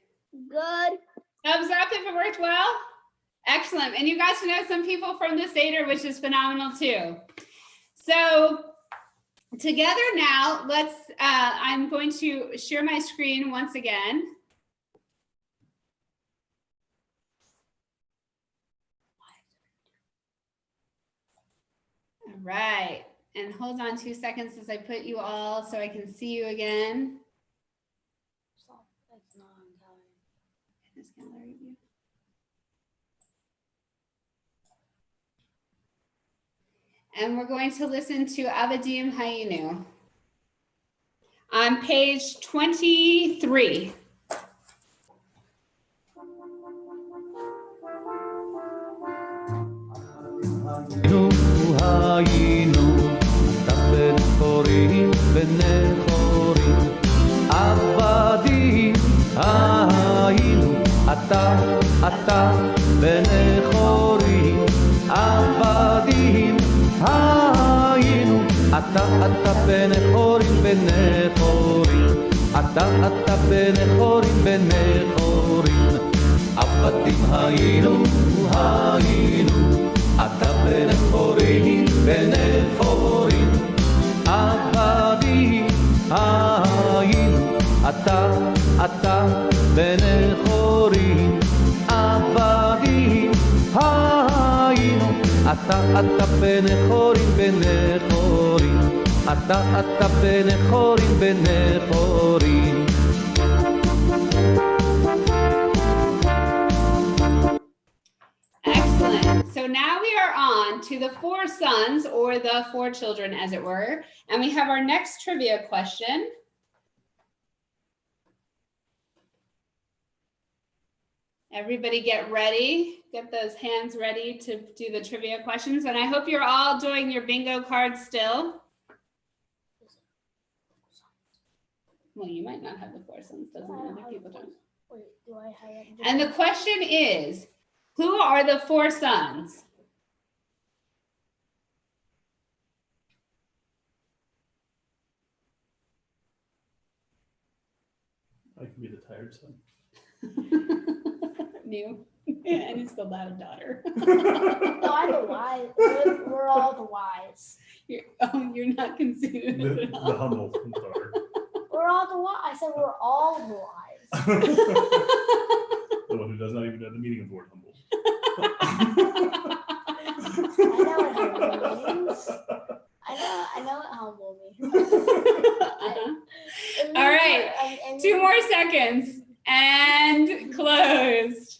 Good. Thumbs up if it worked well. Excellent. And you got to know some people from the Seder, which is phenomenal too. So together now, I'm going to share my screen once again. All right. And hold on 2 seconds as I put you all so I can see you again. And we're going to listen to Avadim Hayinu on page 23. היינו, אתה בן חורים, בני חורים, עבדים היינו, אתה בני חורים, עבדים היינו, אתה בני חורים, בני חורים, אתה בני חורים, בני חורים, עבדים היינו, אתה בן חורים, בני חורים, עבדים היינו, אתה בני חורים, עבדים היינו, אתה בני חורים, בני חורים, אתה בני חורים, בני חורים. Excellent. So now we are on to the four sons, or the four children, as it were. And we have our next trivia question. Everybody get ready. Get those hands ready to do the trivia questions. And I hope you're all doing your bingo cards still. Well, you might not have the four sons, doesn't mean other people don't. Wait, do I have it? And the question is, who are the four sons? I can be the tired son. New. And it's the loud daughter. No, I'm the wise. We're all the wise. You're not considered The humble daughter. We're all the wise. I said we're all the wise. The one who does not even know the meaning of the word humble. I know what humble means. I know what humble means. All right, 2 more seconds and closed.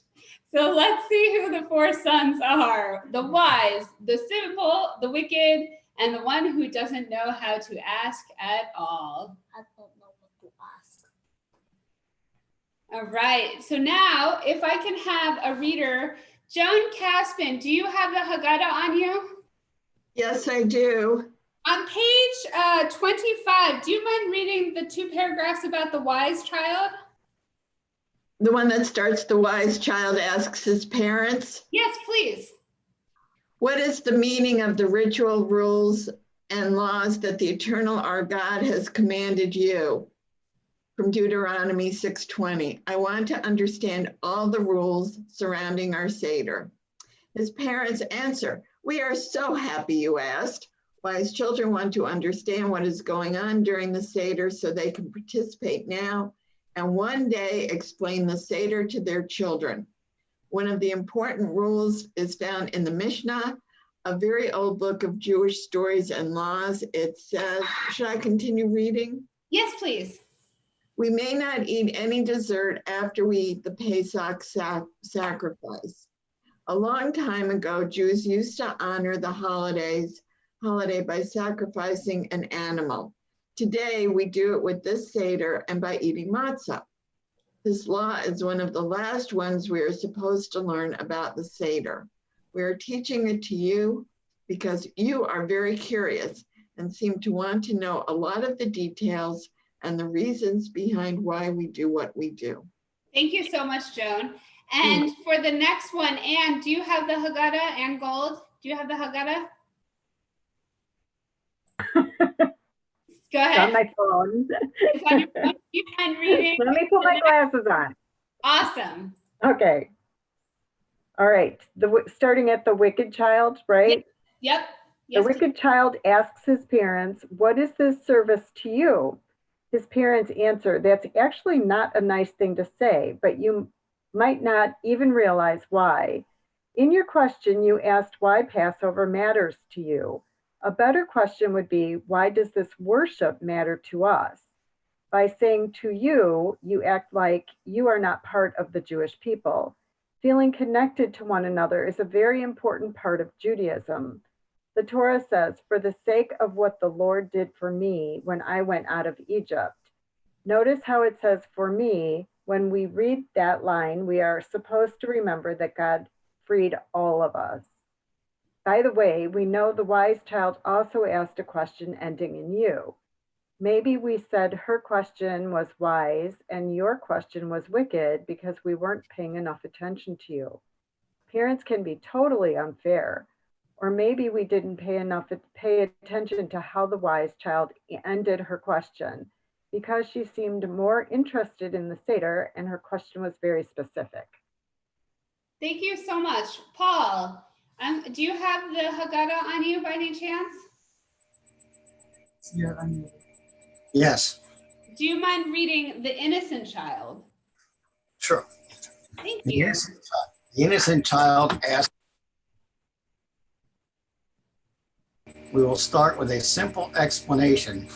So let's see who the four sons are. The wise, the simple, the wicked, and the one who doesn't know how to ask at all. I don't know what to ask. All right, so now if I can have a reader, Joan Caspin, do you have the Haggadah on you? Yes, I do. On page 25, do you mind reading the 2 paragraphs about the wise child? The one that starts, the wise child asks his parents, Yes, please. what is the meaning of the ritual rules and laws that the eternal our God has commanded you? From Deuteronomy 6:20. I want to understand all the rules surrounding our Seder. His parents answer, we are so happy you asked. Wise children want to understand what is going on during the Seder so they can participate now and one day explain the Seder to their children. One of the important rules is found in the Mishnah, a very old book of Jewish stories and laws. It says, should I continue reading? Yes, please. We may not eat any dessert after we eat the Pesach sacrifice. A long time ago, Jews used to honor the holiday by sacrificing an animal. Today, we do it with this Seder and by eating matzah. This law is one of the last ones we are supposed to learn about the Seder. We are teaching it to you because you are very curious and seem to want to know a lot of the details and the reasons behind why we do what we do. Thank you so much, Joan. And for the next one, Anne, do you have the Haggadah? Anne Gold, do you have the Haggadah? Go It's on ahead. my phone. It's on your phone. Do you mind reading? Let me put my glasses on. Awesome. Okay. All right. Starting at the wicked child, right? Yep. The Yes, wicked child asks his parents, "What is this service to you?" His parents answer, "That's actually not a nice thing to say, but you might not even realize why. In your question, you asked why Passover matters to you. A better question would be, why does this worship matter to us? By saying to you, you act like you are not part of the Jewish people. Feeling connected to one another is a very important part of Judaism. The Torah says, for the sake of what the Lord did for me when I went out of Egypt." Notice how it says for me. When we read that line, we are supposed to remember that God freed all of us. By the way, we know the wise child also asked a question ending in you. Maybe we said her question was wise and your question was wicked because we weren't paying enough attention to you. Parents can be totally unfair. Or maybe we didn't pay attention to how the wise child ended her question because she seemed more interested in the Seder and her question was very specific. Thank you so much. Paul, do you have the Haggadah on you by any chance? Yeah, yes, Do you mind reading The Innocent Child? sure. Thank The you. innocent child asked. We will start with a simple explanation.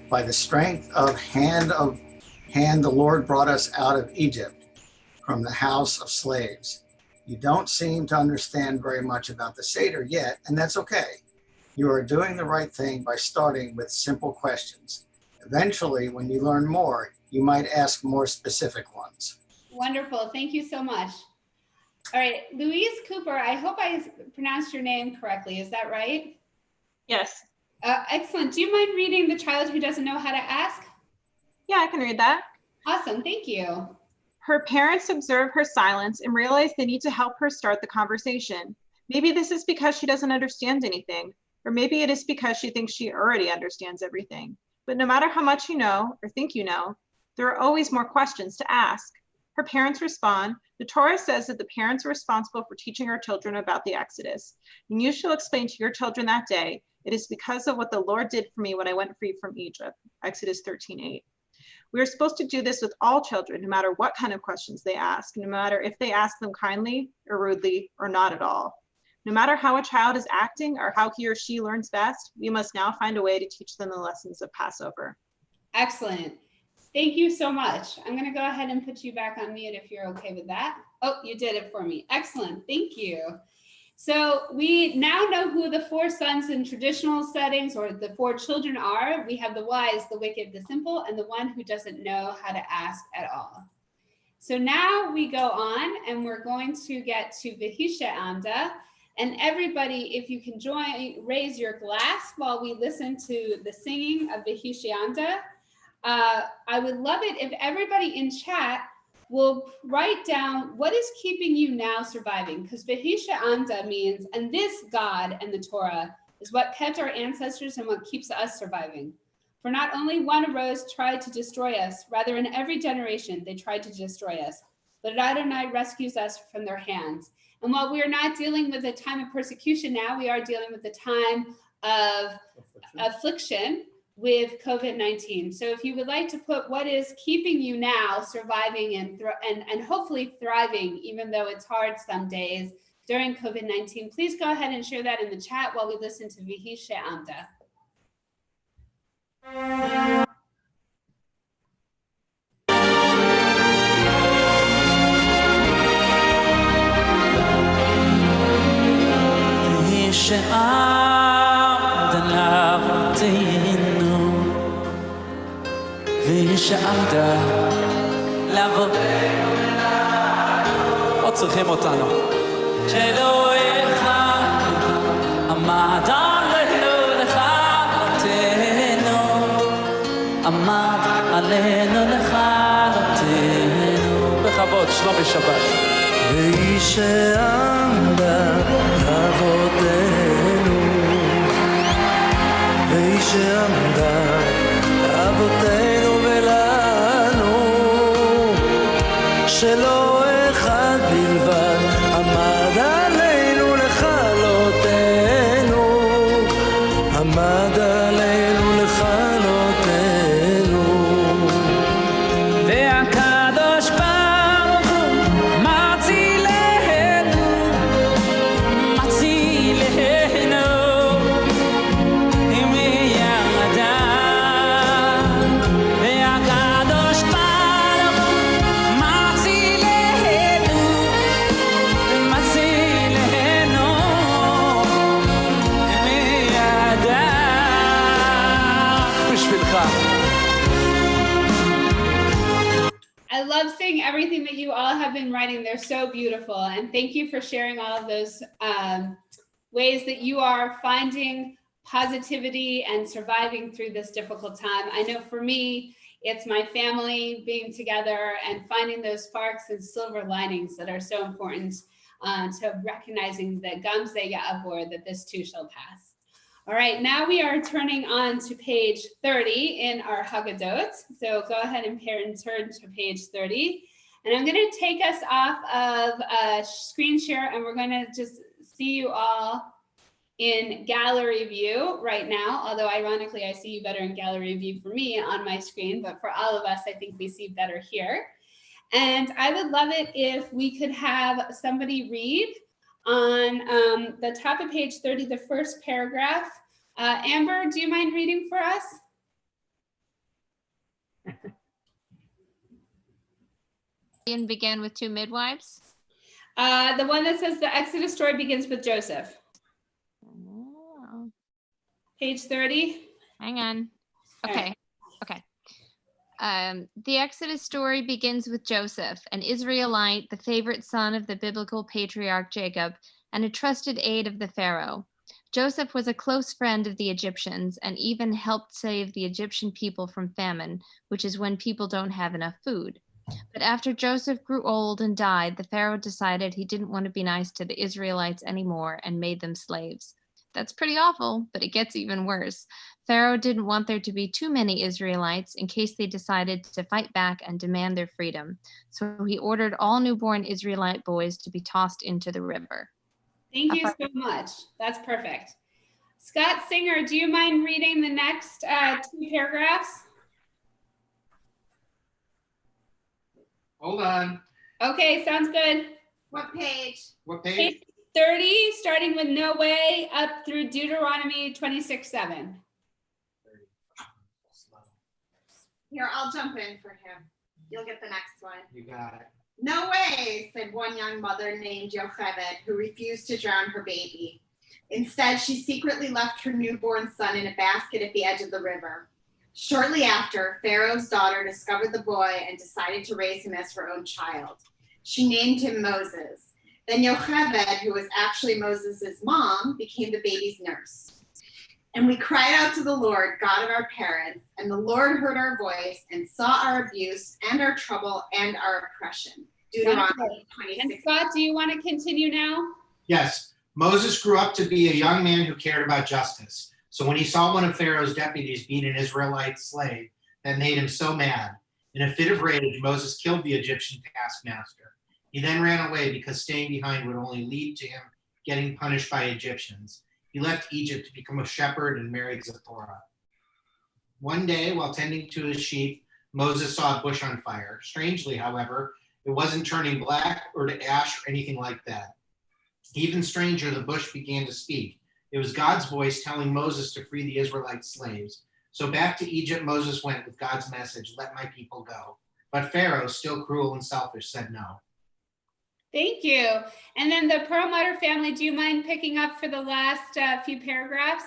By the strength of hand the Lord brought us out of Egypt from the house of slaves. You don't seem to understand very much about the Seder yet, and that's okay. You are doing the right thing by starting with simple questions. Eventually, when you learn more, you might ask more specific ones. Wonderful. Thank you so much. All right, Louise Cooper, I hope I pronounced your name correctly. Is that right? Yes. Excellent. Do you mind reading The Child Who Doesn't Know How to Ask? Yeah, I can read that. Awesome. Thank you. Her parents observe her silence and realize they need to help her start the conversation. Maybe this is because she doesn't understand anything, or maybe it is because she thinks she already understands everything. But no matter how much you know or think you know, there are always more questions to ask. Her parents respond. The Torah says that the parents are responsible for teaching our children about the Exodus. And you shall explain to your children that day, it is because of what the Lord did for me when I went free from Egypt. Exodus 13:8. We are supposed to do this with all children, no matter what kind of questions they ask, no matter if they ask them kindly or rudely or not at all. No matter how a child is acting or how he or she learns best, we must now find a way to teach them the lessons of Passover. Excellent. Thank you so much. I'm going to go ahead and put you back on mute if you're okay with that. Oh, you did it for me. Excellent. Thank you. So we now know who the four sons in traditional settings or the four children are. We have the wise, the wicked, the simple, and the one who doesn't know how to ask at all. So now we go on and we're going to get to Vihisha Amda. And everybody, if you can join, raise your glass while we listen to the singing of Vihisha Amda. I would love it if everybody in chat will write down what is keeping you now surviving, because Vihisha Amda means, and this God and the Torah is what kept our ancestors and what keeps us surviving. For not only one arose tried to destroy us, rather in every generation they tried to destroy us, but Adonai rescues us from their hands. And while we are not dealing with a time of persecution now, we are dealing with the time of affliction with COVID-19. So if you would like to put what is keeping you now surviving and hopefully thriving, even though it's hard some days during COVID-19, please go ahead and share that in the chat while we listen to Vihisha Amda. Vihisha Amda Lavotinu Vihisha Amda Lavotinu עוד צריכים אותנו שאלוהיך עמד עלינו לכלותנו עמד עלינו לכלותנו בכבוד שלומי שבת Vihisha Amda Lavotinu Vihisha Amda that you all have been writing. They're so beautiful. And thank you for sharing all of those ways that you are finding positivity and surviving through this difficult time. I know for me, it's my family being together and finding those sparks and silver linings that are so important to recognizing that Gam ze ya'avor, that this too shall pass. All right, now we are turning on to page 30 in our Haggadot. So go ahead and turn to page 30. And I'm going to take us off of screen share, and we're going to just see you all in gallery view right now. Although ironically, I see you better in gallery view for me on my screen, but for all of us, I think we see better here. And I would love it if we could have somebody read on the top of page 30, the first paragraph. Amber, do you mind reading for us? And began with 2 midwives. The one that says the Exodus story begins with Joseph. Oh. Page 30. Hang on. Okay. Right. Okay. The Exodus story begins with Joseph, an Israelite, the favorite son of the biblical patriarch Jacob, and a trusted aide of the Pharaoh. Joseph was a close friend of the Egyptians and even helped save the Egyptian people from famine, which is when people don't have enough food. But after Joseph grew old and died, the Pharaoh decided he didn't want to be nice to the Israelites anymore and made them slaves. That's pretty awful, but it gets even worse. Pharaoh didn't want there to be too many Israelites in case they decided to fight back and demand their freedom. So he ordered all newborn Israelite boys to be tossed into the river. Thank you so much. That's perfect. Scott Singer, do you mind reading the next 2 paragraphs? Hold on. Okay, sounds good. What page? What Page page? 30, starting with no way up through Deuteronomy 26:7. Here, I'll jump in for him. You'll get the next one. You got it. No way, said one young mother named Yocheved, who refused to drown her baby. Instead, she secretly left her newborn son in a basket at the edge of the river. Shortly after, Pharaoh's daughter discovered the boy and decided to raise him as her own child. She named him Moses. Then Yocheved, who was actually Moses' mom, became the baby's nurse. And we cried out to the Lord, God of our parents, and the Lord heard our voice and saw our abuse and our trouble and our oppression. Deuteronomy 26. And Scott, do you want to continue now? Yes. Moses grew up to be a young man who cared about justice. So when he saw one of Pharaoh's deputies beat an Israelite slave, that made him so mad. In a fit of rage, Moses killed the Egyptian taskmaster. He then ran away because staying behind would only lead to him getting punished by Egyptians. He left Egypt to become a shepherd and married Zipporah. One day, while tending to his sheep, Moses saw a bush on fire. Strangely, however, it wasn't turning black or to ash or anything like that. Even stranger, the bush began to speak. It was God's voice telling Moses to free the Israelite slaves. So back to Egypt Moses went with God's message, let my people go. But Pharaoh, still cruel and selfish, said no. Thank you. And then the Perlmutter family, do you mind picking up for the last few paragraphs?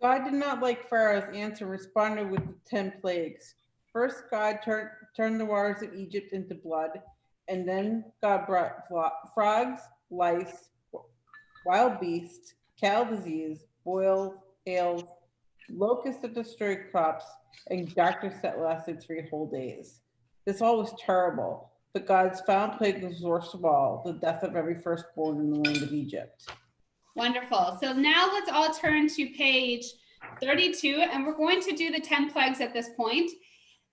God did not like Pharaoh's answer, responded with the 10 plagues. First, God turned the waters of Egypt into blood, and then God brought frogs, lice, wild beasts, cattle disease, boils, hails, locusts that destroyed crops, and darkness that lasted 3 whole days. This all was terrible, but God's found plague was worst of all, the death of every firstborn in the land of Egypt. Wonderful. So now let's all turn to page 32, and we're going to do the 10 plagues at this point.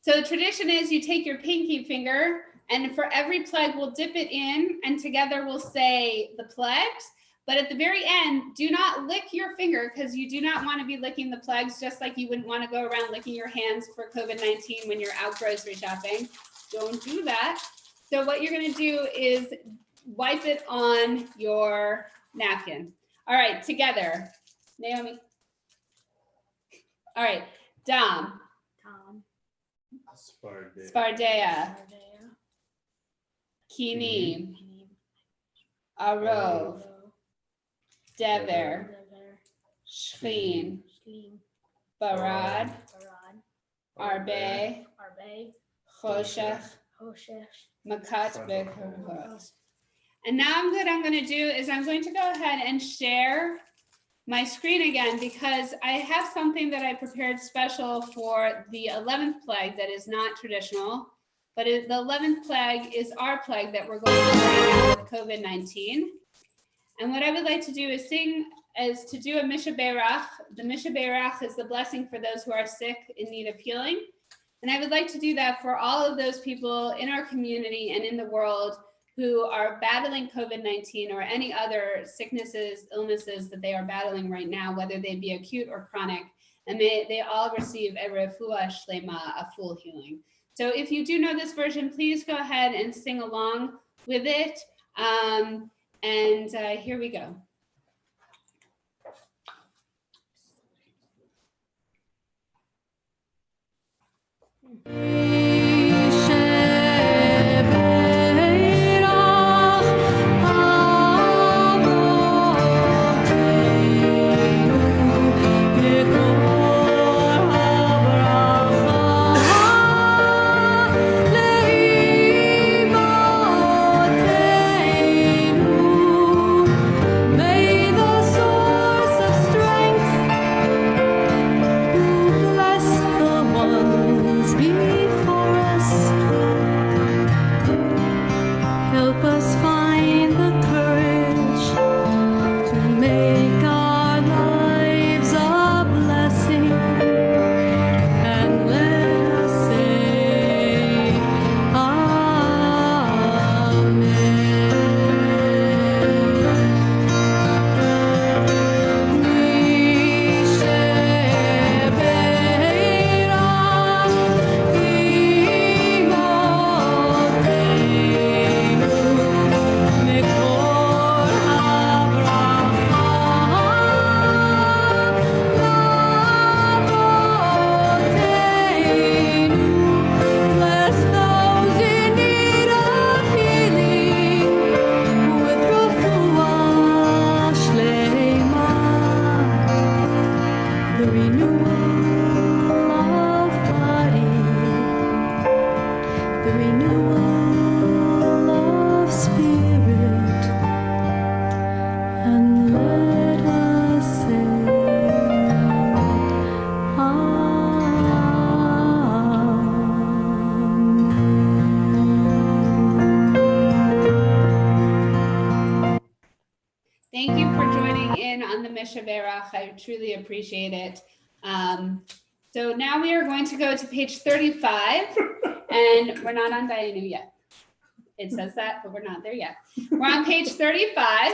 So the tradition is you take your pinky finger, and for every plague, we'll dip it in, and together we'll say the plagues. But at the very end, do not lick your finger because you do not want to be licking the plagues, just like you wouldn't want to go around licking your hands for COVID-19 when you're out grocery shopping. Don't do that. So what you're going to do is wipe it on your napkin. All right, together. Naomi. All right, Dom. Tom. Spardea. Kinim. Arov. Dever. Shchin. Barad. Arbe. Choshech. Makat bekoros. And now what I'm going to do is I'm going to go ahead and share my screen again because I have something that I prepared special for the 11th plague that is not traditional, but the 11th plague is our plague that we're going through right now with COVID-19. And what I would like to do is do a Misha Berach. The Misha Berach is the blessing for those who are sick in need of healing. And I would like to do that for all of those people in our community and in the world who are battling COVID-19 or any other sicknesses, illnesses that they are battling right now, whether they be acute or chronic, and they all receive a refuah shlema, a full healing. So if you do know this version, please go ahead and sing along with it. Here we go. Thank you for joining in on the Misha Berach. I truly appreciate it. So now we are going to go to page 35, and we're not on Dayenu yet. It says that, but we're not there yet. We're on page 35,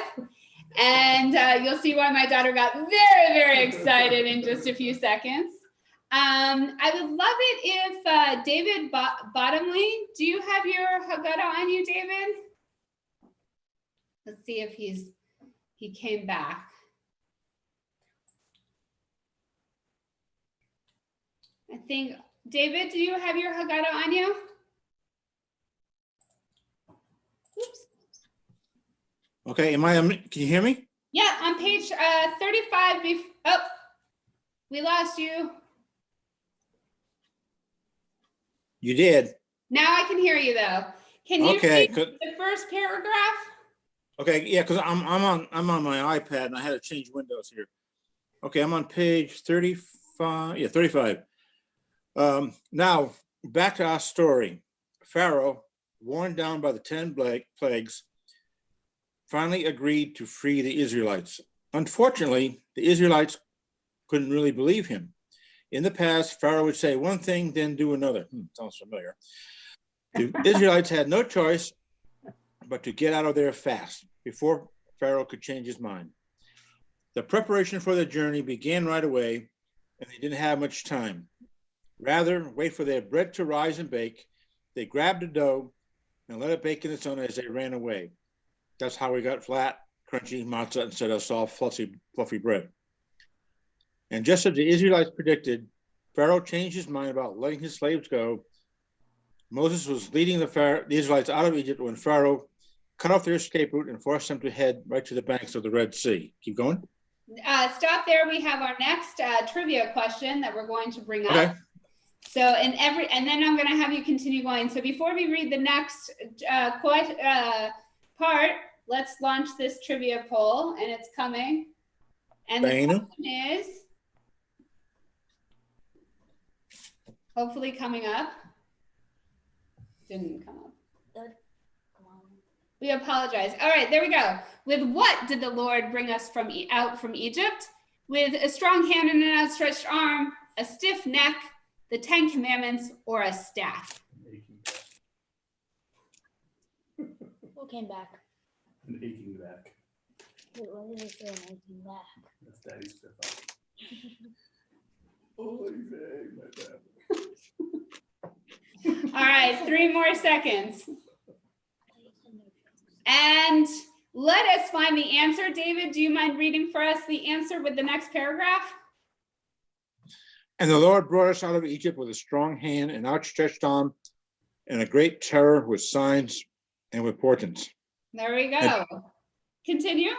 and you'll see why my daughter got very, very excited in just a few seconds. I would love it if David Bottomley, do you have your Haggadah on you, David? Let's see if he came back. I think, David, do you have your Haggadah on you? Oops. Okay, can you hear me? Yeah, on page 35, we lost you. You did. Now I can hear you though. Can you Okay, read the first paragraph? Okay, yeah, because I'm on my iPad and I had to change windows here. Okay, I'm on page 35. Yeah, 35. Now back to our story. Pharaoh, worn down by the 10 plagues, finally agreed to free the Israelites. Unfortunately, the Israelites couldn't really believe him. In the past, Pharaoh would say one thing, then do another. Sounds familiar. The Israelites had no choice but to get out of there fast before Pharaoh could change his mind. The preparation for the journey began right away, and they didn't have much time. Rather, wait for their bread to rise and bake, they grabbed the dough and let it bake in the sun as they ran away. That's how we got flat, crunchy matzah instead of soft, fluffy bread. And just as the Israelites predicted, Pharaoh changed his mind about letting his slaves go. Moses was leading the Israelites out of Egypt when Pharaoh cut off their escape route and forced them to head right to the banks of the Red Sea. Keep going. Stop there. We have our next trivia question that we're going to bring up. Okay. So and then I'm going to have you continue going. So before we read the next part, let's launch this trivia poll, and it's coming. And the question is hopefully coming up. Didn't come up. We apologize. All right, there we go. With what did the Lord bring us out from Egypt? With a strong hand and an outstretched arm, a stiff neck, the 10 Commandments, or a staff? Who came back? An aching back. Wait, what did he say? An aching back. That's Daddy's fifth. Oh, he's my dad. All right, 3 more seconds. And let us find the answer. David, do you mind reading for us the answer with the next paragraph? And the Lord brought us out of Egypt with a strong hand and outstretched arm and a great terror with signs and with portents. There we go. Continue.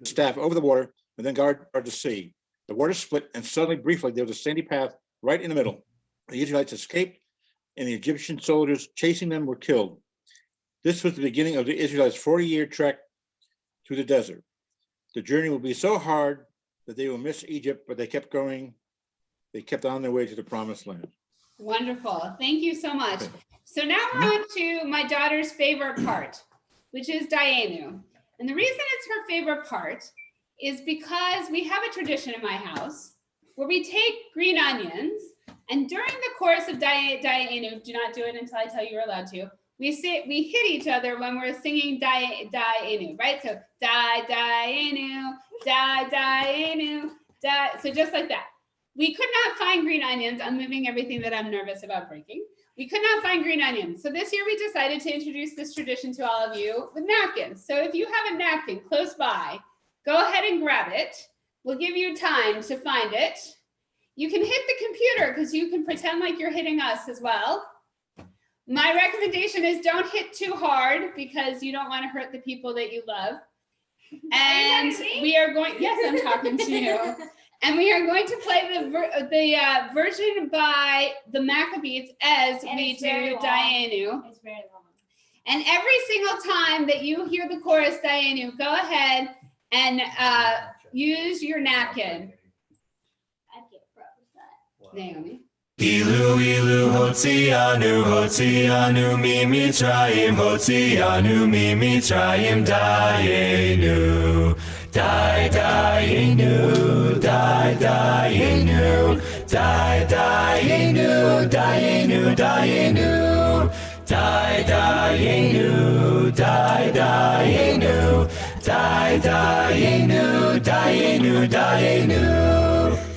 Staff over the water, and then guard the sea. The water split, and suddenly, briefly, there was a sandy path right in the middle. The Israelites escaped, and the Egyptian soldiers chasing them were killed. This was the beginning of the Israelites' 40-year trek through the desert. The journey will be so hard that they will miss Egypt, but they kept going. They kept on their way to the promised land. Wonderful. Thank you so much. So now we're on to my daughter's favorite part, which is Dayenu. And the reason it's her favorite part is because we have a tradition in my house where we take green onions, and during the course of Dayenu, do not do it until I tell you you're allowed to, we hit each other when we're singing Dayenu, right? So Dayenu, Dayenu, so just like that. We could not find green onions. I'm moving everything that I'm nervous about breaking. We could not find green onions. So this year we decided to introduce this tradition to all of you with napkins. So if you have a napkin close by, go ahead and grab it. We'll give you time to find it. You can hit the computer because you can pretend like you're hitting us as well. My recommendation is don't hit too hard because you don't want to hurt the people that you love. And we are going, yes, I'm talking to you. And we are going to play the version by the Maccabees as we do Dayenu. It's very long. And every single time that you hear the chorus Dayenu, go ahead and use your napkin. I can't promise that. Naomi. Ilu ilu hotzianu hotzianu mi Mitzrayim hotzianu mi Mitzrayim Dayenu Dayenu Dayenu Dayenu Dayenu Dayenu Dayenu Dayenu Dayenu Dayenu Dayenu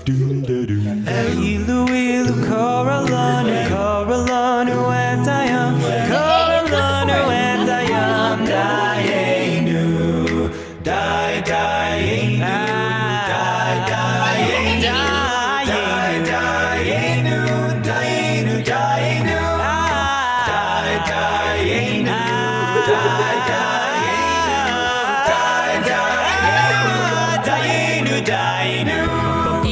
Ilu ilu koralanu koralanu etayam koralanu etayam Dayenu Dayenu Dayenu Dayenu Dayenu Dayenu Dayenu Dayenu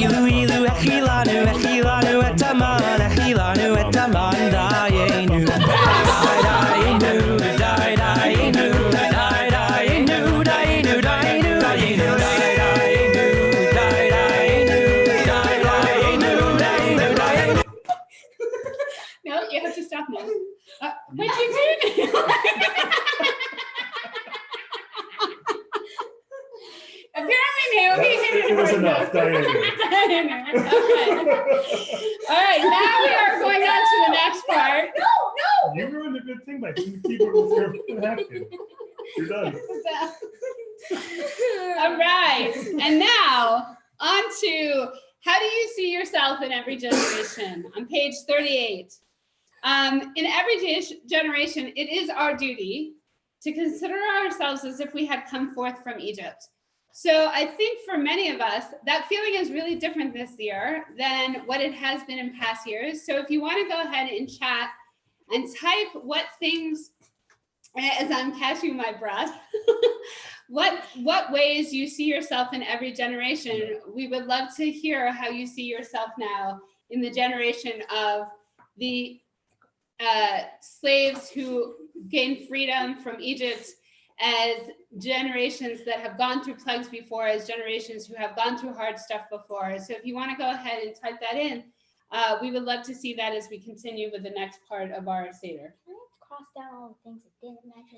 Ilu ilu echilanu echilanu etaman echilanu etaman Dayenu Dayenu Dayenu Dayenu Dayenu Dayenu Dayenu Dayenu. No, you have to stop now. What you do? Apparently, Naomi hit it. It was enough, Diana. Okay. All right, now we are going on to the next part. No. You ruined a good thing by hitting the keyboard with your napkin. You're done. All right, and now on to how do you see yourself in every generation on page 38. In every generation, it is our duty to consider ourselves as if we had come forth from Egypt. So I think for many of us, that feeling is really different this year than what it has been in past years. So if you want to go ahead and chat and type what things as I'm catching my breath, what ways you see yourself in every generation. We would love to hear how you see yourself now in the generation of the slaves who gained freedom from Egypt, as generations that have gone through plagues before, as generations who have gone through hard stuff before. So if you want to go ahead and type that in, we would love to see that as we continue with the next part of our Seder. Can I cross down all the things that didn't match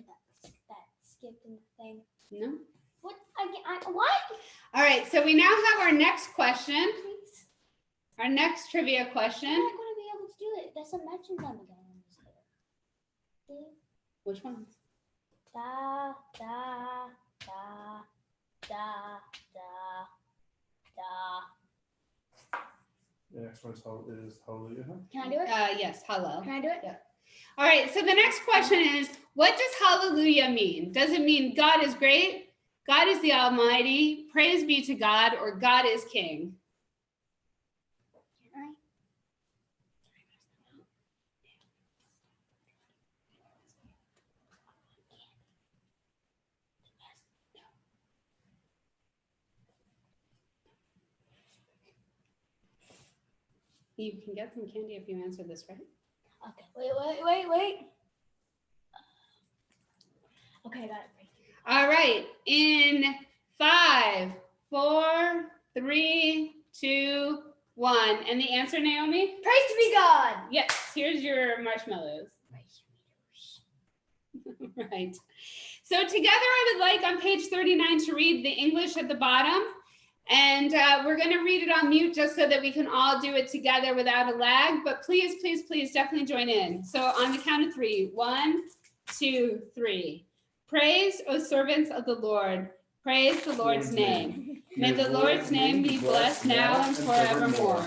that skipped in the thing? No? What? What? All right, so we now have our next question. Our next trivia question. I'm not going to be able to do it. There's some mentions on the game. Which ones? Da, da, da, da, da, da. The next one is hallelujah. Huh? Can I do it? Yes, hello. Can I do it? Yeah. All right, so the next question is, what does hallelujah mean? Does it mean God is great, God is the Almighty, praise be to God, or God is King? You can get some candy if you answer this right. Okay, wait. Okay, I got it. All right, in 5, 4, 3, 2, 1. And the answer, Naomi? Praise to be God. Yes, here's your marshmallows. Right. So together I would like on page 39 to read the English at the bottom. And we're going to read it on mute just so that we can all do it together without a lag. But please, please, please definitely join in. So on the count of 3, 1, 2, 3. Praise, O servants of the Lord. Praise the Lord's name. May the Lord's name be blessed now and forevermore.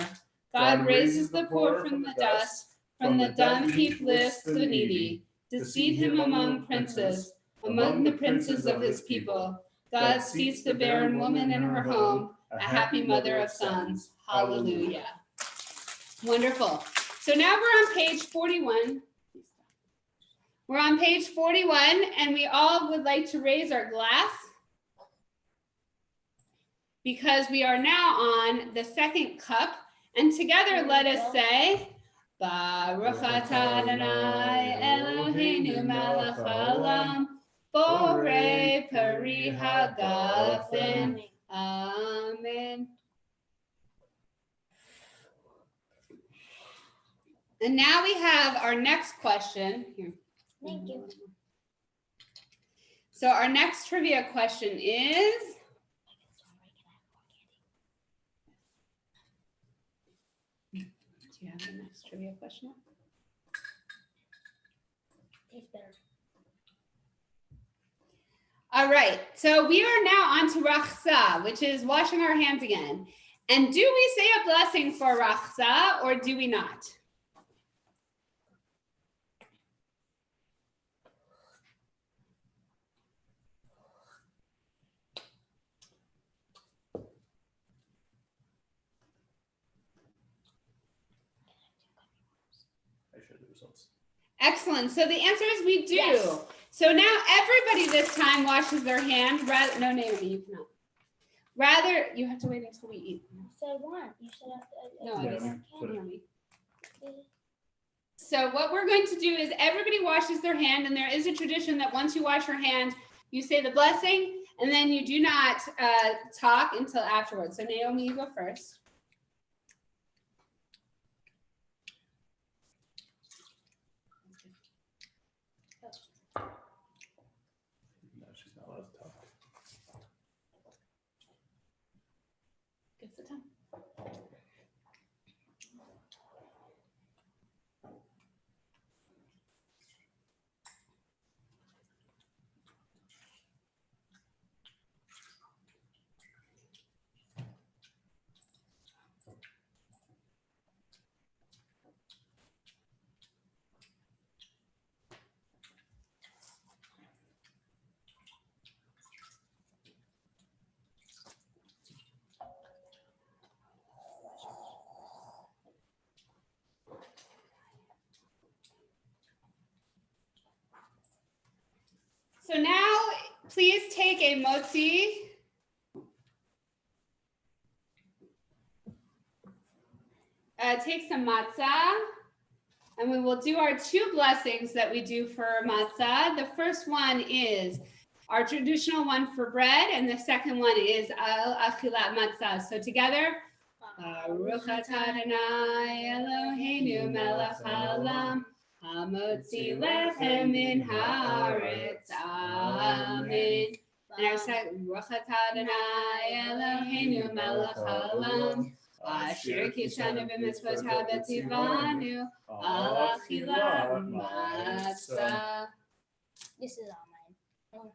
God raises the poor from the dust. From the dung heap lifts the needy. To seat him among princes, among the princes of his people. God seats the barren woman in her home, a happy mother of sons. Hallelujah. Wonderful. So now we're on page 41. We're on page 41, and we all would like to raise our glass because we are now on the second cup. And together, let us say, Baruch atah Adonai Eloheinu melech haolam, Borei peri hagafen. Amen. And now we have our next question. Here. Thank you. So our next trivia question is, do you have the next trivia question? Tastes better. All right, so we are now on to rachza, which is washing our hands again. And do we say a blessing for rachza or do we not? I share the results. Excellent. So the answer is we do. Yes. So now everybody this time washes their hand. Rather, no, Naomi, you cannot. Rather, you have to wait until we eat. You said one. You said No, I Yeah, guess but- Naomi. So what we're going to do is everybody washes their hand, and there is a tradition that once you wash your hand, you say the blessing, and then you do not talk until afterwards. So Naomi, you go first. No, she's not allowed to talk. Give the time. So now, please take a motzi. Take some matzah, and we will do our 2 blessings that we do for matzah. The first one is our traditional one for bread, and the second one is al achilat matzah. So together, Baruch atah Adonai Eloheinu melech haolam, hamotzi lechem min haaretz. Amen. And our second, Baruch atah Adonai Eloheinu melech haolam, asher kishanu b'mitzvotav v'tzivanu al achilat matzah. This is all mine.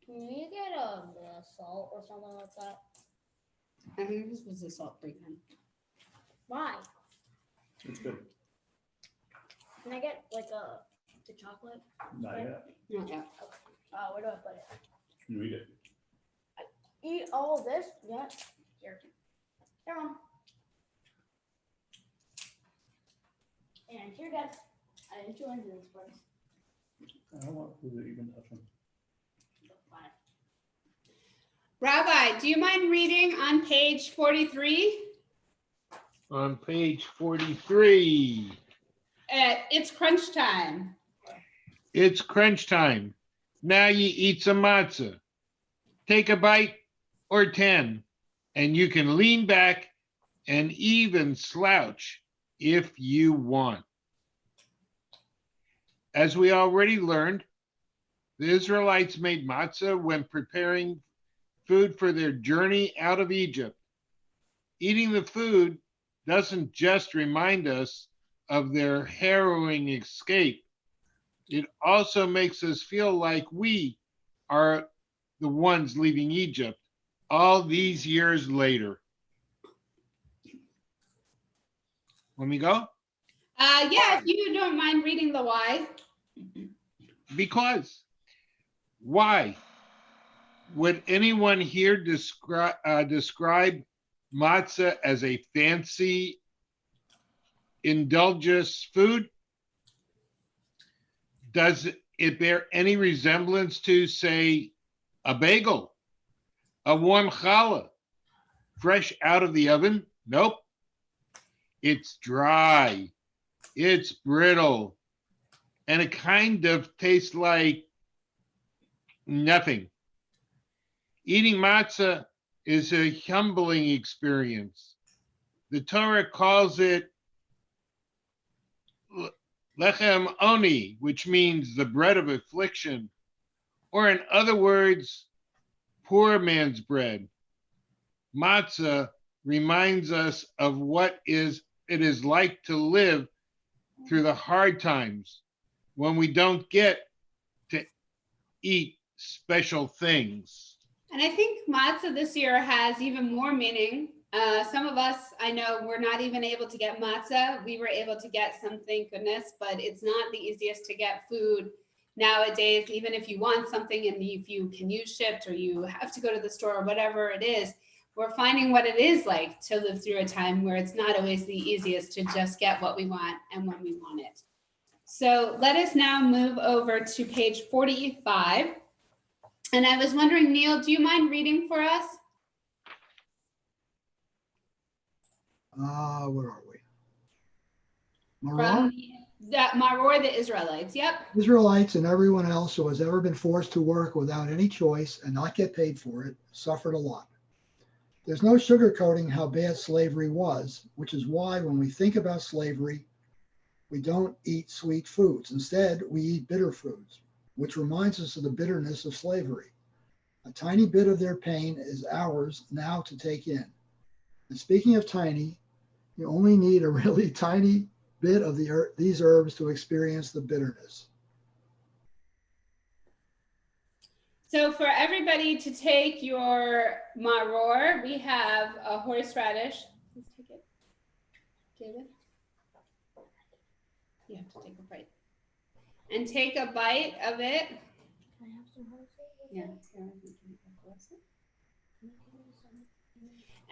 Can you get the salt or something like that? I think this was the salt-free one. Why? It's good. Can I get like the chocolate? Not yet. Not yet. Where do I put it? You eat it. Eat all of this? Yeah. Here. Here, Mom. And here, guys. I didn't do anything this place. I don't want food to even touch them. Rabbi, do you mind reading on page 43? On page 43. It's crunch time. It's crunch time. Now you eat some matzah. Take a bite or 10, and you can lean back and even slouch if you want. As we already learned, the Israelites made matzah when preparing food for their journey out of Egypt. Eating the food doesn't just remind us of their harrowing escape. It also makes us feel like we are the ones leaving Egypt all these years later. Let me go? Yeah, if you don't mind reading the why. Because. Why? Would anyone here describe matzah as a fancy, indulgence food? Does it bear any resemblance to, say, a bagel, a warm challah, fresh out of the oven? Nope. It's dry, it's brittle, and it kind of tastes like nothing. Eating matzah is a humbling experience. The Torah calls it lechem oni, which means the bread of affliction, or in other words, poor man's bread. Matzah reminds us of what it is like to live through the hard times when we don't get to eat special things. And I think matzah this year has even more meaning. Some of us, I know, were not even able to get matzah. We were able to get some, thank goodness, but it's not the easiest to get food nowadays. Even if you want something and if you can use Shipt or you have to go to the store or whatever it is, we're finding what it is like to live through a time where it's not always the easiest to just get what we want and when we want it. So let us now move over to page 45. And I was wondering, Neil, do you mind reading for us? Where are we? Maror? From Maror, the Israelites. Yep. Israelites and everyone else who has ever been forced to work without any choice and not get paid for it suffered a lot. There's no sugarcoating how bad slavery was, which is why when we think about slavery, we don't eat sweet foods. Instead, we eat bitter foods, which reminds us of the bitterness of slavery. A tiny bit of their pain is ours now to take in. And speaking of tiny, you only need a really tiny bit of these herbs to experience the bitterness. So for everybody to take your maror, we have a horseradish. Let's take it. David? You have to take a bite. And take a bite of it. Can I have some horseradish? Yeah.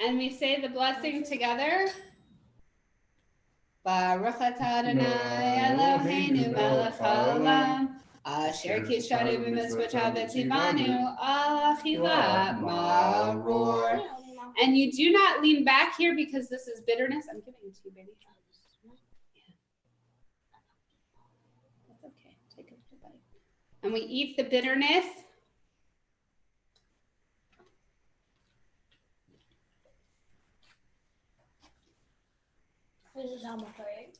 And we say the blessing together. Baruch atah Adonai Eloheinu melech haolam, asher kishanu b'mitzvotav v'tzivanu al achilat maror. And you do not lean back here because this is bitterness. I'm giving it to you, baby. That's okay. Take a bite. And we eat the bitterness. This is how much I ate.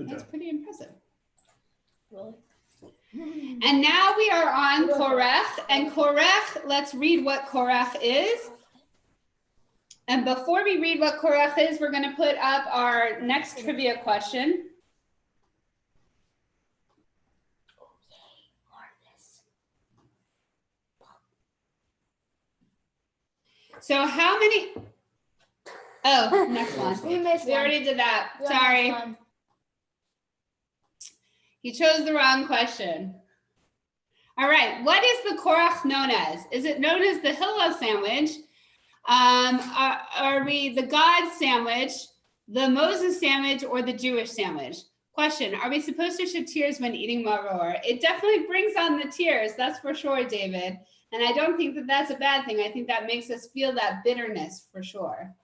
That's pretty impressive. Really? And now we are on Korach. And Korach, let's read what Korach is. And before we read what Korach is, we're going to put up our next trivia question. So how many? Oh, next one. We missed We one. already did that. We Sorry. almost won. You chose the wrong question. All right. What is the Korach known as? Is it known as the Hillel sandwich? Are we the God sandwich, the Moses sandwich, or the Jewish sandwich? Question, are we supposed to shed tears when eating maror? It definitely brings on the tears, that's for sure, David. And I don't think that that's a bad thing. I think that makes us feel that bitterness for sure.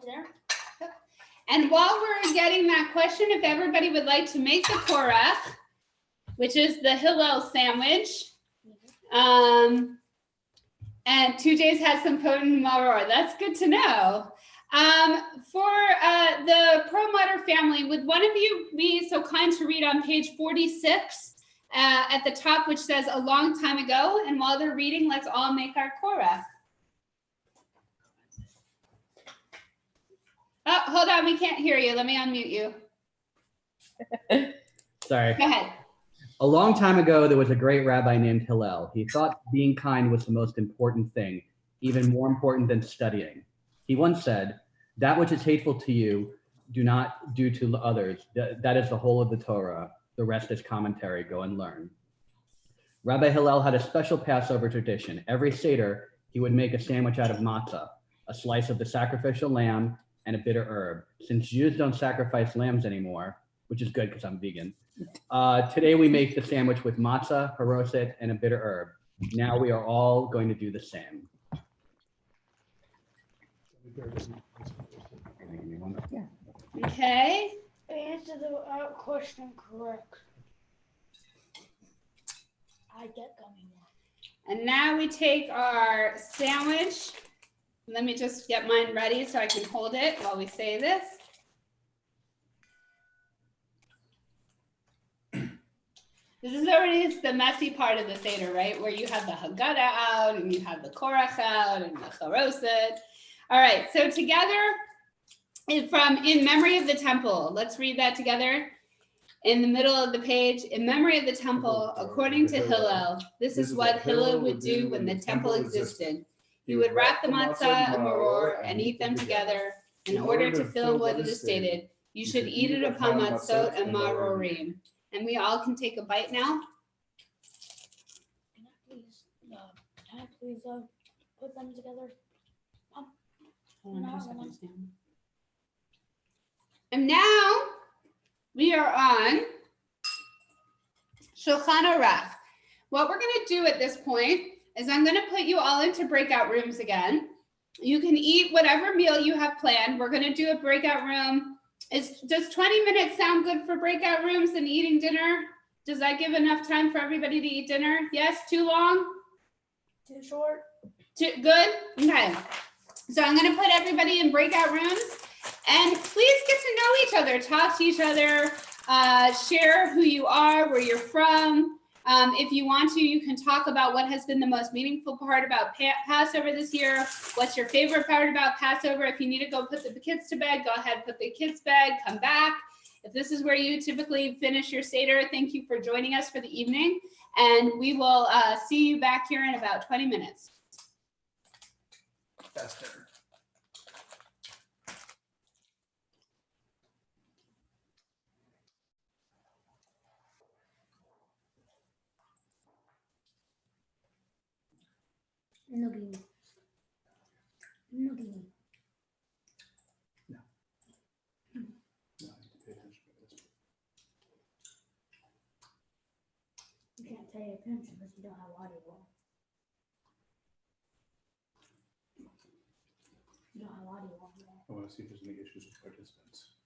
There. And while we're getting that question, if everybody would like to make the korach, which is the Hillel sandwich, and 2 days has some potent maror. That's good to know. For the Perlmutter family, would one of you be so kind to read on page 46 at the top, which says a long time ago? And while they're reading, let's all make our korach. Oh, hold on, we can't hear you. Let me unmute you. Sorry. Go ahead. A long time ago, there was a great rabbi named Hillel. He thought being kind was the most important thing, even more important than studying. He once said, "That which is hateful to you, do not do to others. That is the whole of the Torah. The rest is commentary. Go and learn." Rabbi Hillel had a special Passover tradition. Every Seder, he would make a sandwich out of matzah, a slice of the sacrificial lamb, and a bitter herb. Since Jews don't sacrifice lambs anymore, which is good because I'm vegan, today we make the sandwich with matzah, haroset, and a bitter herb. Now we are all going to do the same. Okay. Answer the question correct. I get gummy worms. And now we take our sandwich. Let me just get mine ready so I can hold it while we say this. This is already the messy part of the Seder, right? Where you have the Haggadah out and you have the Korach out and the Charoset. All right, so together from In Memory of the Temple. Let's read that together. In the middle of the page, in memory of the temple, according to Hillel, this is what Hillel would do when the temple existed. He would wrap the matzah and maror and eat them together in order to fill what it is stated. You should eat it upon matzot and marorim. And we all can take a bite now. Can I please put them together? Hold on 2 seconds, Sam. And now we are on Shulchan Aruch. What we're going to do at this point is I'm going to put you all into breakout rooms again. You can eat whatever meal you have planned. We're going to do a breakout room. Does 20 minutes sound good for breakout rooms and eating dinner? Does that give enough time for everybody to eat dinner? Yes? Too long? Too short? Good? Okay. So I'm going to put everybody in breakout rooms. And please get to know each other, talk to each other, share who you are, where you're from. If you want to, you can talk about what has been the most meaningful part about Passover this year. What's your favorite part about Passover? If you need to go put the kids to bed, go ahead, put the kids to bed, come back. If this is where you typically finish your Seder, thank you for joining us for the evening. And we will see you back here in about 20 minutes. That's dinner. Noogie. Noogie. You can't pay attention because you don't have audio. You don't have audio on there. I want to see if there's any issues with participants.